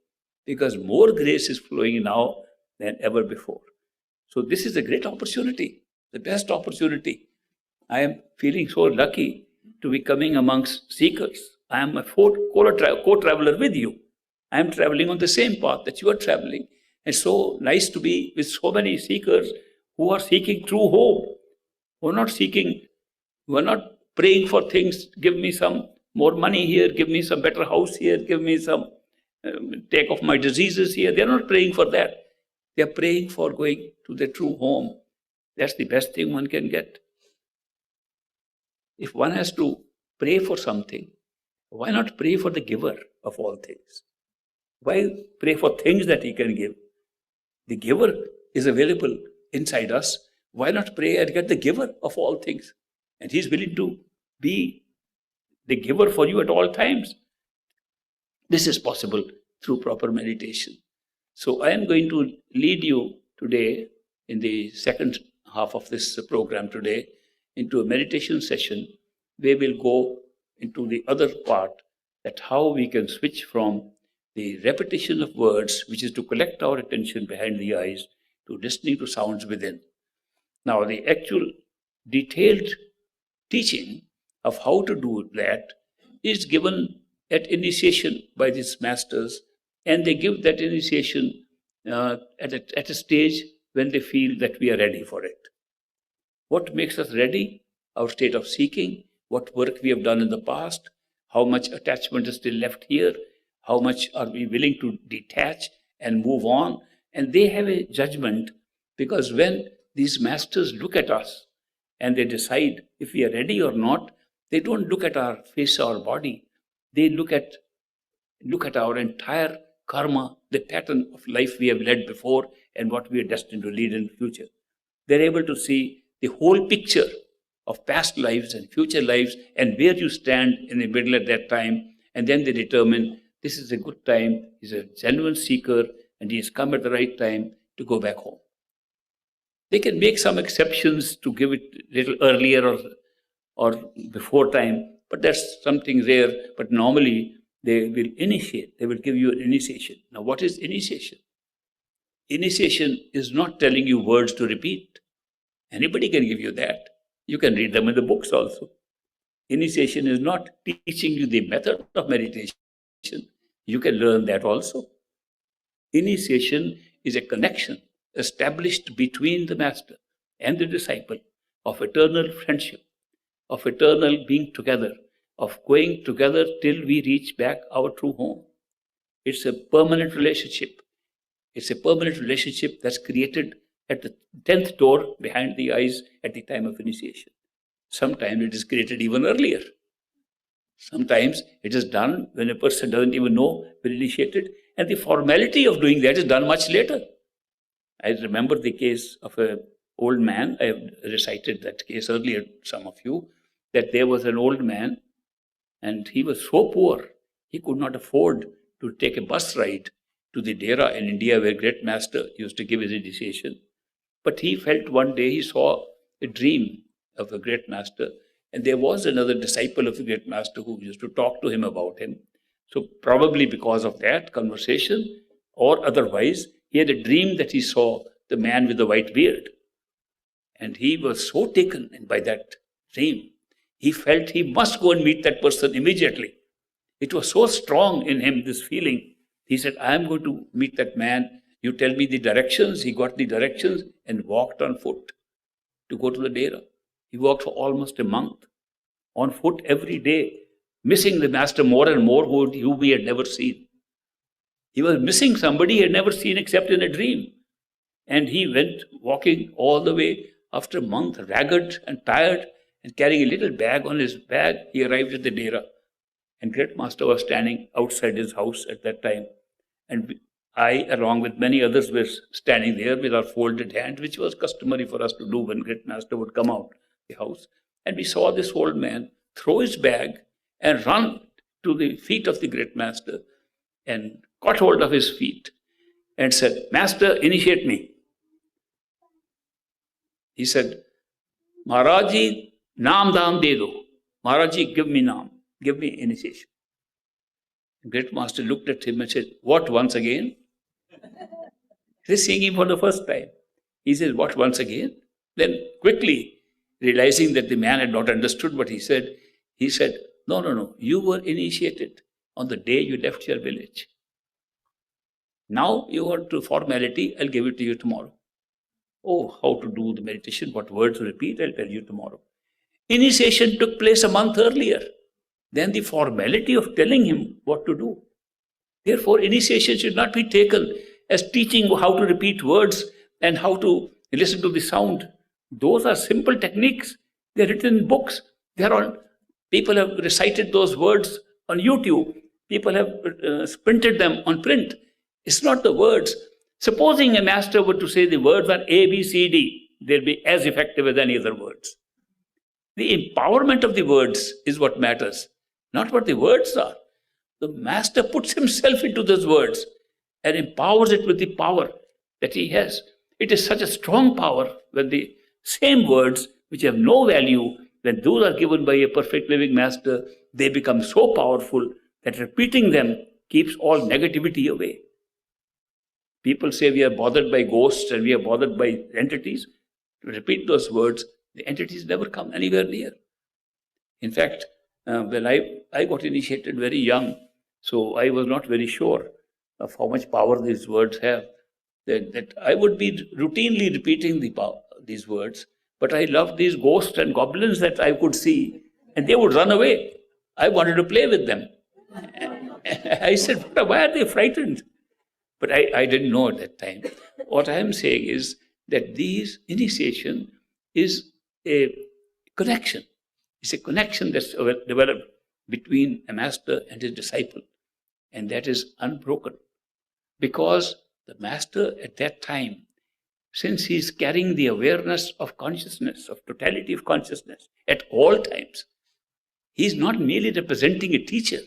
because more grace is flowing now than ever before. So this is a great opportunity, the best opportunity. I am feeling so lucky to be coming amongst seekers. I am a co-traveler with you. I am traveling on the same path that you are traveling. It's so nice to be with so many seekers who are seeking true hope, who are not praying for things. Give me some more money here, give me some better house here, give me some, take off my diseases here. They're not praying for that. They're praying for going to their true home. That's the best thing one can get. If one has to pray for something, why not pray for the giver of all things? Why pray for things that he can give? The giver is available inside us. Why not pray and get the giver of all things? And he's willing to be the giver for you at all times. This is possible through proper meditation. So I am going to lead you today, in the second half of this program today, into a meditation session where we'll go into the other part, that how we can switch from the repetition of words, which is to collect our attention behind the eyes, to listening to sounds within. Now, the actual detailed teaching of how to do that is given at initiation by these masters, and they give that initiation at a stage when they feel that we are ready for it. What makes us ready? Our state of seeking, what work we have done in the past, how much attachment is still left here, how much are we willing to detach and move on. And they have a judgment, because when these masters look at us and they decide if we are ready or not, they don't look at our face or body. They look at our entire karma, the pattern of life we have led before and what we are destined to lead in the future. They're able to see the whole picture of past lives and future lives and where you stand in the middle at that time. And then they determine this is a good time, he's a genuine seeker, and he has come at the right time to go back home. They can make some exceptions to give it a little earlier or before time, but that's something rare. But normally they will initiate, they will give you an initiation. Now, what is initiation? Initiation is not telling you words to repeat. Anybody can give you that. You can read them in the books also. Initiation is not teaching you the method of meditation. You can learn that also. Initiation is a connection established between the master and the disciple of eternal friendship, of eternal being together, of going together till we reach back our true home. It's a permanent relationship. It's a permanent relationship that's created at the 10th door behind the eyes at the time of initiation. Sometimes it is created even earlier. Sometimes it is done when a person doesn't even know we're initiated, and the formality of doing that is done much later. I remember the case of an old man. I have recited that case earlier, some of you, that there was an old man and he was so poor, he could not afford to take a bus ride to the Dera in India where great master used to give his initiation. But he felt one day he saw a dream of a great master, and there was another disciple of the great master who used to talk to him about him. So probably because of that conversation or otherwise, he had a dream that he saw the man with the white beard. And he was so taken by that dream, he felt he must go and meet that person immediately. It was so strong in him, this feeling. He said, I am going to meet that man. You tell me the directions. He got the directions and walked on foot to go to the Dera. He walked for almost a month on foot every day, missing the master more and more, who he had never seen. He was missing somebody he had never seen except in a dream. And he went walking all the way after a month, ragged and tired, and carrying a little bag on his back. He arrived at the Dera. And great master was standing outside his house at that time. And I, along with many others, were standing there with our folded hands, which was customary for us to do when great master would come out the house. And we saw this old man throw his bag and run to the feet of the great master and caught hold of his feet and said, "Master, initiate me." He said, "Maharaji, naam dam de do. Maharaji, give me naam, give me initiation." The great master looked at him and said, "What, once again?" He's seeing him for the first time. He says, "What, once again?" Then quickly, realizing that the man had not understood what he said, no, you were initiated on the day you left your village. Now you want to formality, I'll give it to you tomorrow. Oh, how to do the meditation, what words to repeat, I'll tell you tomorrow. Initiation took place a month earlier than the formality of telling him what to do. Therefore, initiation should not be taken as teaching how to repeat words and how to listen to the sound. Those are simple techniques. They're written in books. People have recited those words on YouTube. People have printed them on print. It's not the words. Supposing a master were to say the words are A, B, C, D, they'll be as effective as any other words. The empowerment of the words is what matters, not what the words are. The master puts himself into those words and empowers it with the power that he has. It is such a strong power when the same words, which have no value, when those are given by a perfect living master, they become so powerful that repeating them keeps all negativity away. People say we are bothered by ghosts and we are bothered by entities. To repeat those words, the entities never come anywhere near. In fact, when I got initiated very young, so I was not very sure of how much power these words have. That I would be routinely repeating these words, but I loved these ghosts and goblins that I could see, and they would run away. I wanted to play with them. I said, "Why are they frightened?" But I didn't know at that time. What I am saying is that these initiation is a connection. It's a connection that's developed between a master and his disciple, and that is unbroken. Because the master at that time, since he's carrying the awareness of consciousness, of totality of consciousness at all times, he's not merely representing a teacher.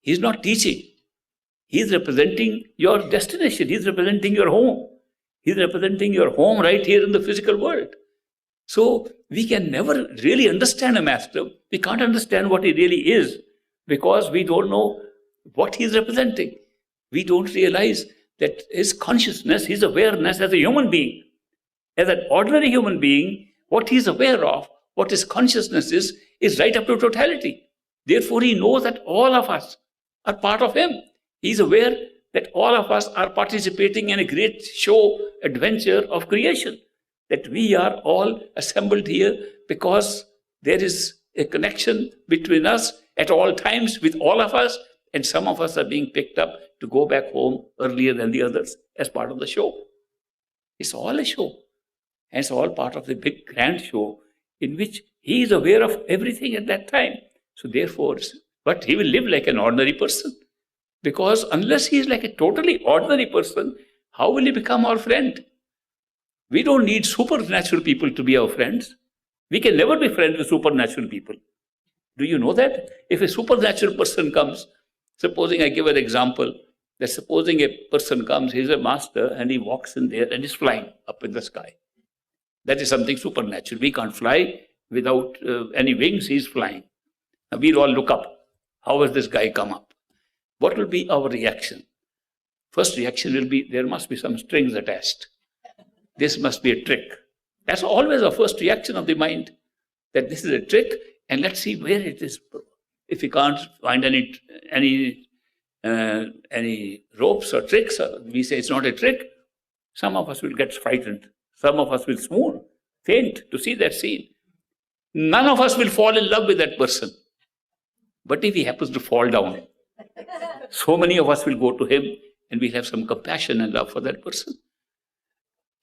He's not teaching. He's representing your destination. He's representing your home. He's representing your home right here in the physical world. So we can never really understand a master. We can't understand what he really is because we don't know what he's representing. We don't realize that his consciousness, his awareness as a human being, as an ordinary human being, what he's aware of, what his consciousness is right up to totality. Therefore, he knows that all of us are part of him. He's aware that all of us are participating in a great show, adventure of creation, that we are all assembled here because there is a connection between us at all times with all of us, and some of us are being picked up to go back home earlier than the others as part of the show. It's all a show, and it's all part of the big grand show in which he is aware of everything at that time. So therefore, but he will live like an ordinary person. Because unless he is like a totally ordinary person, how will he become our friend? We don't need supernatural people to be our friends. We can never be friends with supernatural people. Do you know that? If a supernatural person comes, supposing I give an example, that supposing a person comes, he's a master and he walks in there and is flying up in the sky. That is something supernatural. We can't fly without any wings, he's flying. Now we'll all look up. How has this guy come up? What will be our reaction? First reaction will be, there must be some strings attached. This must be a trick. That's always our first reaction of the mind, that this is a trick, and let's see where it is. If we can't find any ropes or tricks, we say it's not a trick, some of us will get frightened. Some of us will swoon, faint to see that scene. None of us will fall in love with that person. But if he happens to fall down, so many of us will go to him and we'll have some compassion and love for that person.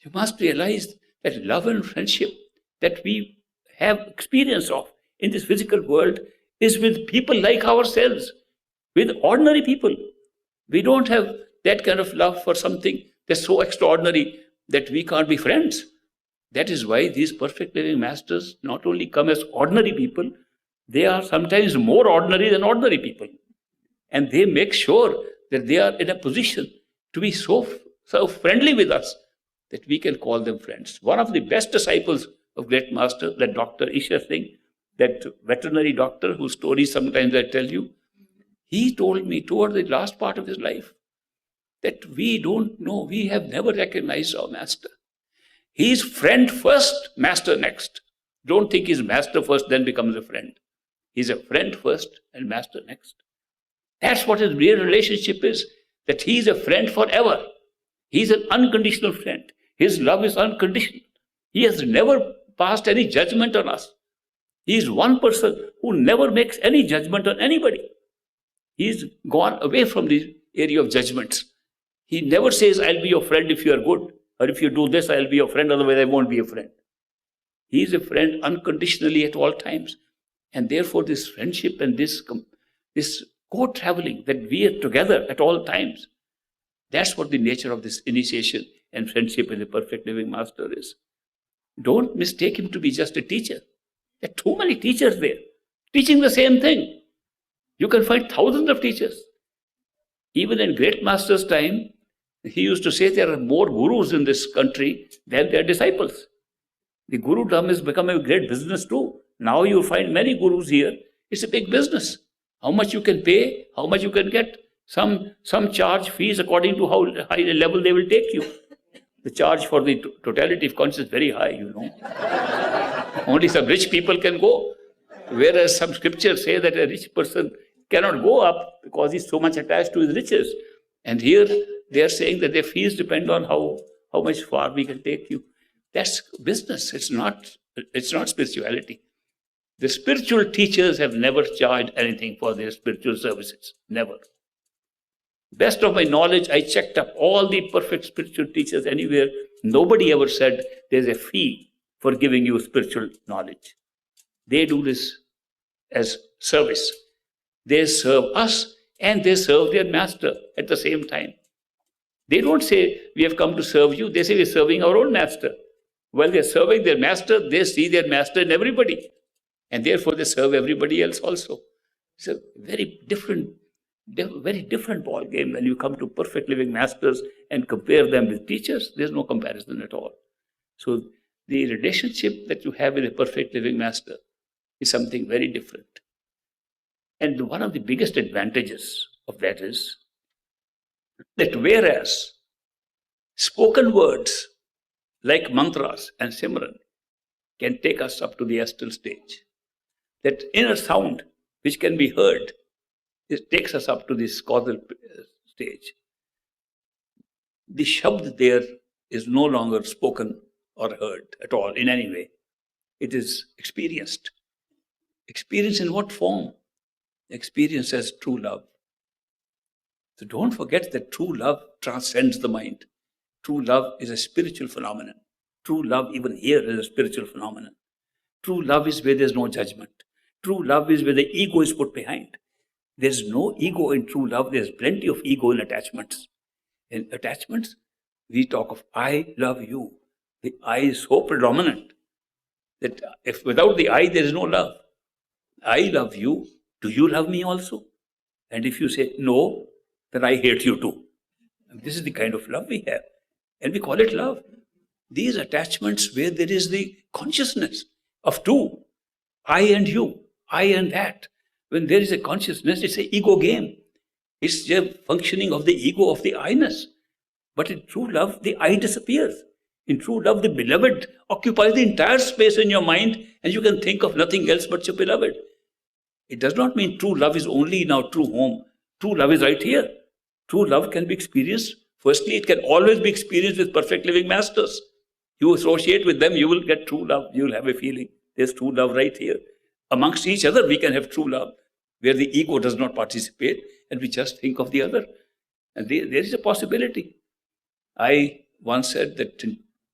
You must realize that love and friendship that we have experience of in this physical world is with people like ourselves, with ordinary people. We don't have that kind of love for something that's so extraordinary that we can't be friends. That is why these perfect living masters not only come as ordinary people, they are sometimes more ordinary than ordinary people. And they make sure that they are in a position to be so friendly with us that we can call them friends. One of the best disciples of great master, that Dr. Ishar Singh, that veterinary doctor whose story sometimes I tell you, he told me toward the last part of his life that we don't know, we have never recognized our master. He is friend first, master next. Don't think he's master first, then becomes a friend. He's a friend first and master next. That's what his real relationship is, that he is a friend forever. He's an unconditional friend. His love is unconditional. He has never passed any judgment on us. He is one person who never makes any judgment on anybody. He's gone away from the area of judgments. He never says, I'll be your friend if you are good, or if you do this, I'll be your friend, otherwise I won't be a friend. He is a friend unconditionally at all times. And therefore this friendship and this co-traveling, that we are together at all times, that's what the nature of this initiation and friendship with the perfect living master is. Don't mistake him to be just a teacher. There are too many teachers there, teaching the same thing. You can find thousands of teachers. Even in great master's time, he used to say there are more gurus in this country than their disciples. The gurudom has become a great business too. Now you find many gurus here. It's a big business. How much you can pay, how much you can get. Some charge fees according to how high a level they will take you. The charge for the totality of consciousness is very high, you know. Only some rich people can go. Whereas some scriptures say that a rich person cannot go up because he's so much attached to his riches. And here they are saying that their fees depend on how much far we can take you. That's business. It's not spirituality. The spiritual teachers have never charged anything for their spiritual services. Never. Best of my knowledge, I checked up all the perfect spiritual teachers anywhere. Nobody ever said there's a fee for giving you spiritual knowledge. They do this as service. They serve us and they serve their master at the same time. They don't say, we have come to serve you. They say, we're serving our own master. While they're serving their master, they see their master in everybody. And therefore, they serve everybody else also. It's a very different ball game when you come to perfect living masters and compare them with teachers. There's no comparison at all. So the relationship that you have with a perfect living master is something very different. And one of the biggest advantages of that is that whereas spoken words like mantras and simran can take us up to the astral stage, that inner sound which can be heard, it takes us up to this causal stage. The shabd there is no longer spoken or heard at all in any way. It is experienced. Experience in what form? Experience as true love. So don't forget that true love transcends the mind. True love is a spiritual phenomenon. True love even here is a spiritual phenomenon. True love is where there's no judgment. True love is where the ego is put behind. There's no ego in true love. There's plenty of ego in attachments. In attachments, we talk of I love you. The I is so predominant that if without the I, there is no love. I love you. Do you love me also? And if you say no, then I hate you too. And this is the kind of love we have. And we call it love. These attachments where there is the consciousness of two, I and you, I and that. When there is a consciousness, it's an ego game. It's the functioning of the ego of the I-ness. But in true love, the I disappears. In true love, the beloved occupies the entire space in your mind and you can think of nothing else but your beloved. It does not mean true love is only in our true home. True love is right here. True love can be experienced. Firstly, it can always be experienced with perfect living masters. You associate with them, you will get true love. You will have a feeling. There's true love right here. Amongst each other, we can have true love, where the ego does not participate and we just think of the other. And there is a possibility. I once said that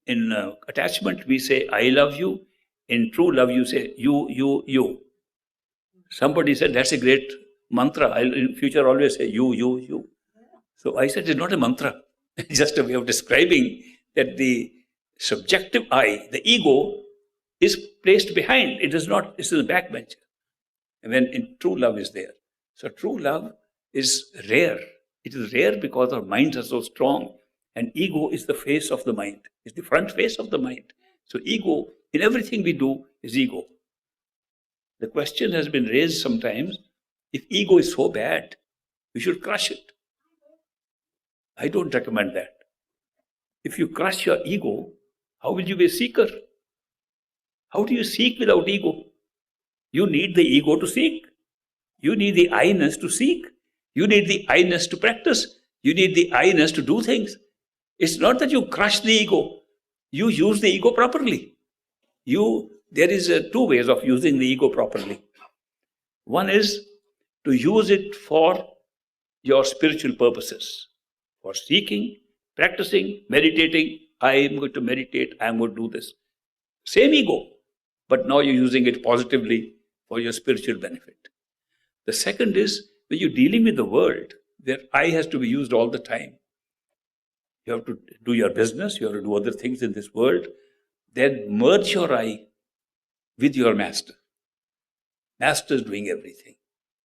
in attachment, we say, I love you. In true love, you say, you. Somebody said, that's a great mantra. I'll in future always say, you. So I said, it's not a mantra. It's just a way of describing that the subjective I, the ego, is placed behind. It is not, it's in the backbencher. And when in true love is there. So true love is rare. It is rare because our minds are so strong. And ego is the face of the mind. It's the front face of the mind. So ego, in everything we do, is ego. The question has been raised sometimes, if ego is so bad, we should crush it. I don't recommend that. If you crush your ego, how will you be a seeker? How do you seek without ego? You need the ego to seek. You need the I-ness to seek. You need the I-ness to practice. You need the I-ness to do things. It's not that you crush the ego. You use the ego properly. There is two ways of using the ego properly. One is to use it for your spiritual purposes, for seeking, practicing, meditating. I am going to meditate, I am going to do this. Same ego, but now you're using it positively for your spiritual benefit. The second is when you're dealing with the world, where I has to be used all the time. You have to do your business, you have to do other things in this world, then merge your I with your master. Master is doing everything.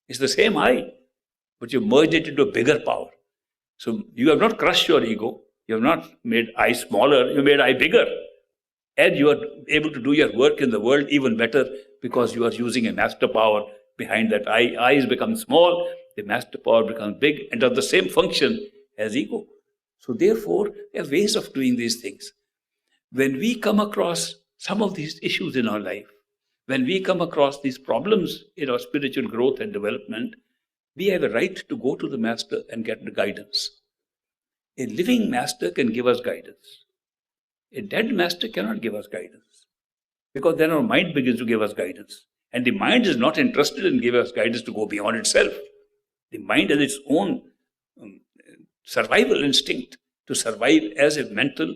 It's the same I, but you merged it into a bigger power. So you have not crushed your ego, you have not made I smaller, you made I bigger. And you are able to do your work in the world even better because you are using a master power behind that I. I is become small, the master power becomes big and does the same function as ego. So therefore, there are ways of doing these things. When we come across some of these issues in our life, when we come across these problems in our spiritual growth and development, we have a right to go to the master and get the guidance. A living master can give us guidance. A dead master cannot give us guidance, because then our mind begins to give us guidance. And the mind is not interested in giving us guidance to go beyond itself. The mind has its own survival instinct to survive as a mental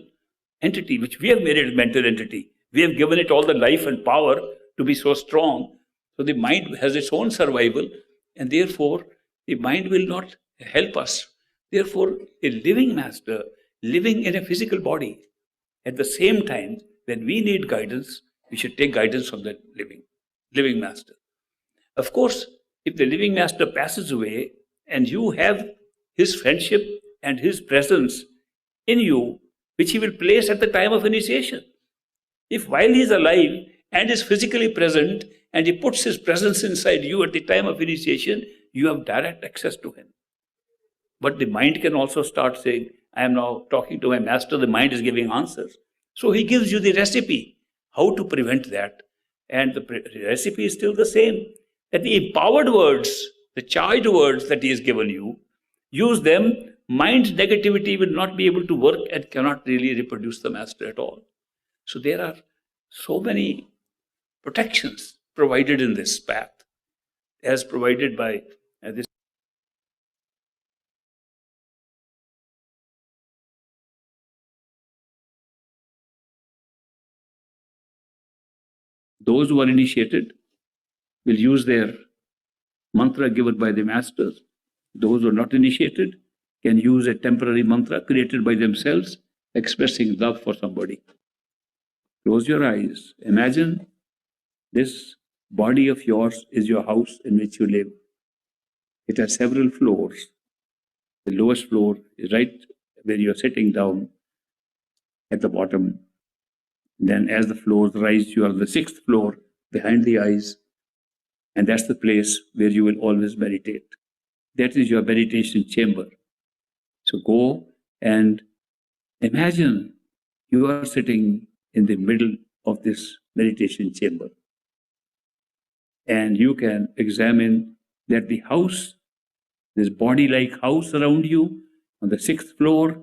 entity, which we have made it a mental entity. We have given it all the life and power to be so strong. So the mind has its own survival, and therefore the mind will not help us. Therefore, a living master, living in a physical body, at the same time, when we need guidance, we should take guidance from that living master. Of course, if the living master passes away and you have his friendship and his presence in you, which he will place at the time of initiation. If while he is alive and is physically present and he puts his presence inside you at the time of initiation, you have direct access to him. But the mind can also start saying, I am now talking to my master, the mind is giving answers. So he gives you the recipe, how to prevent that. And the recipe is still the same, that the empowered words, the charged words that he has given you, use them. Mind's negativity will not be able to work and cannot really reproduce the master at all. So there are so many protections provided in this path, as provided by this. Those who are initiated will use their mantra given by the masters. Those who are not initiated can use a temporary mantra created by themselves, expressing love for somebody. Close your eyes. Imagine this body of yours is your house in which you live. It has several floors. The lowest floor is right where you are sitting down at the bottom. Then as the floors rise, you are on the 6th floor behind the eyes. And that's the place where you will always meditate. That is your meditation chamber. So go and imagine you are sitting in the middle of this meditation chamber. And you can examine that the house, this body-like house around you on the 6th floor,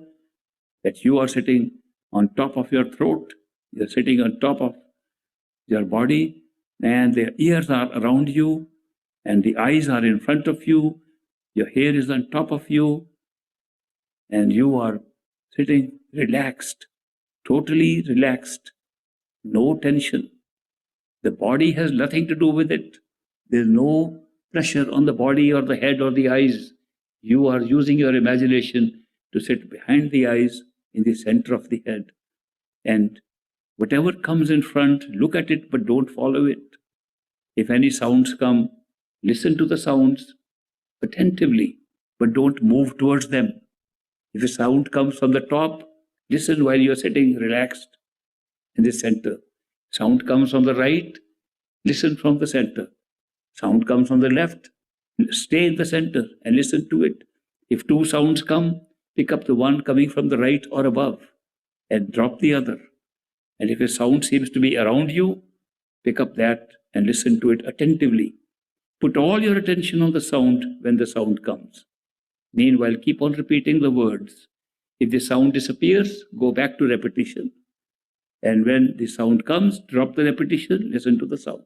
that you are sitting on top of your throat. You're sitting on top of your body, and the ears are around you, and the eyes are in front of you. Your hair is on top of you, and you are sitting relaxed, totally relaxed, no tension. The body has nothing to do with it. There's no pressure on the body or the head or the eyes. You are using your imagination to sit behind the eyes in the center of the head. And Whatever comes in front, look at it, but don't follow it. If any sounds come, listen to the sounds attentively, but don't move towards them. If a sound comes from the top, listen while you're sitting relaxed in the center. Sound comes from the right, listen from the center. Sound comes from the left, stay in the center and listen to it. If two sounds come, pick up the one coming from the right or above and drop the other. And if a sound seems to be around you, pick up that and listen to it attentively. Put all your attention on the sound when the sound comes. Meanwhile, keep on repeating the words. If the sound disappears, go back to repetition. And when the sound comes, drop the repetition, listen to the sound.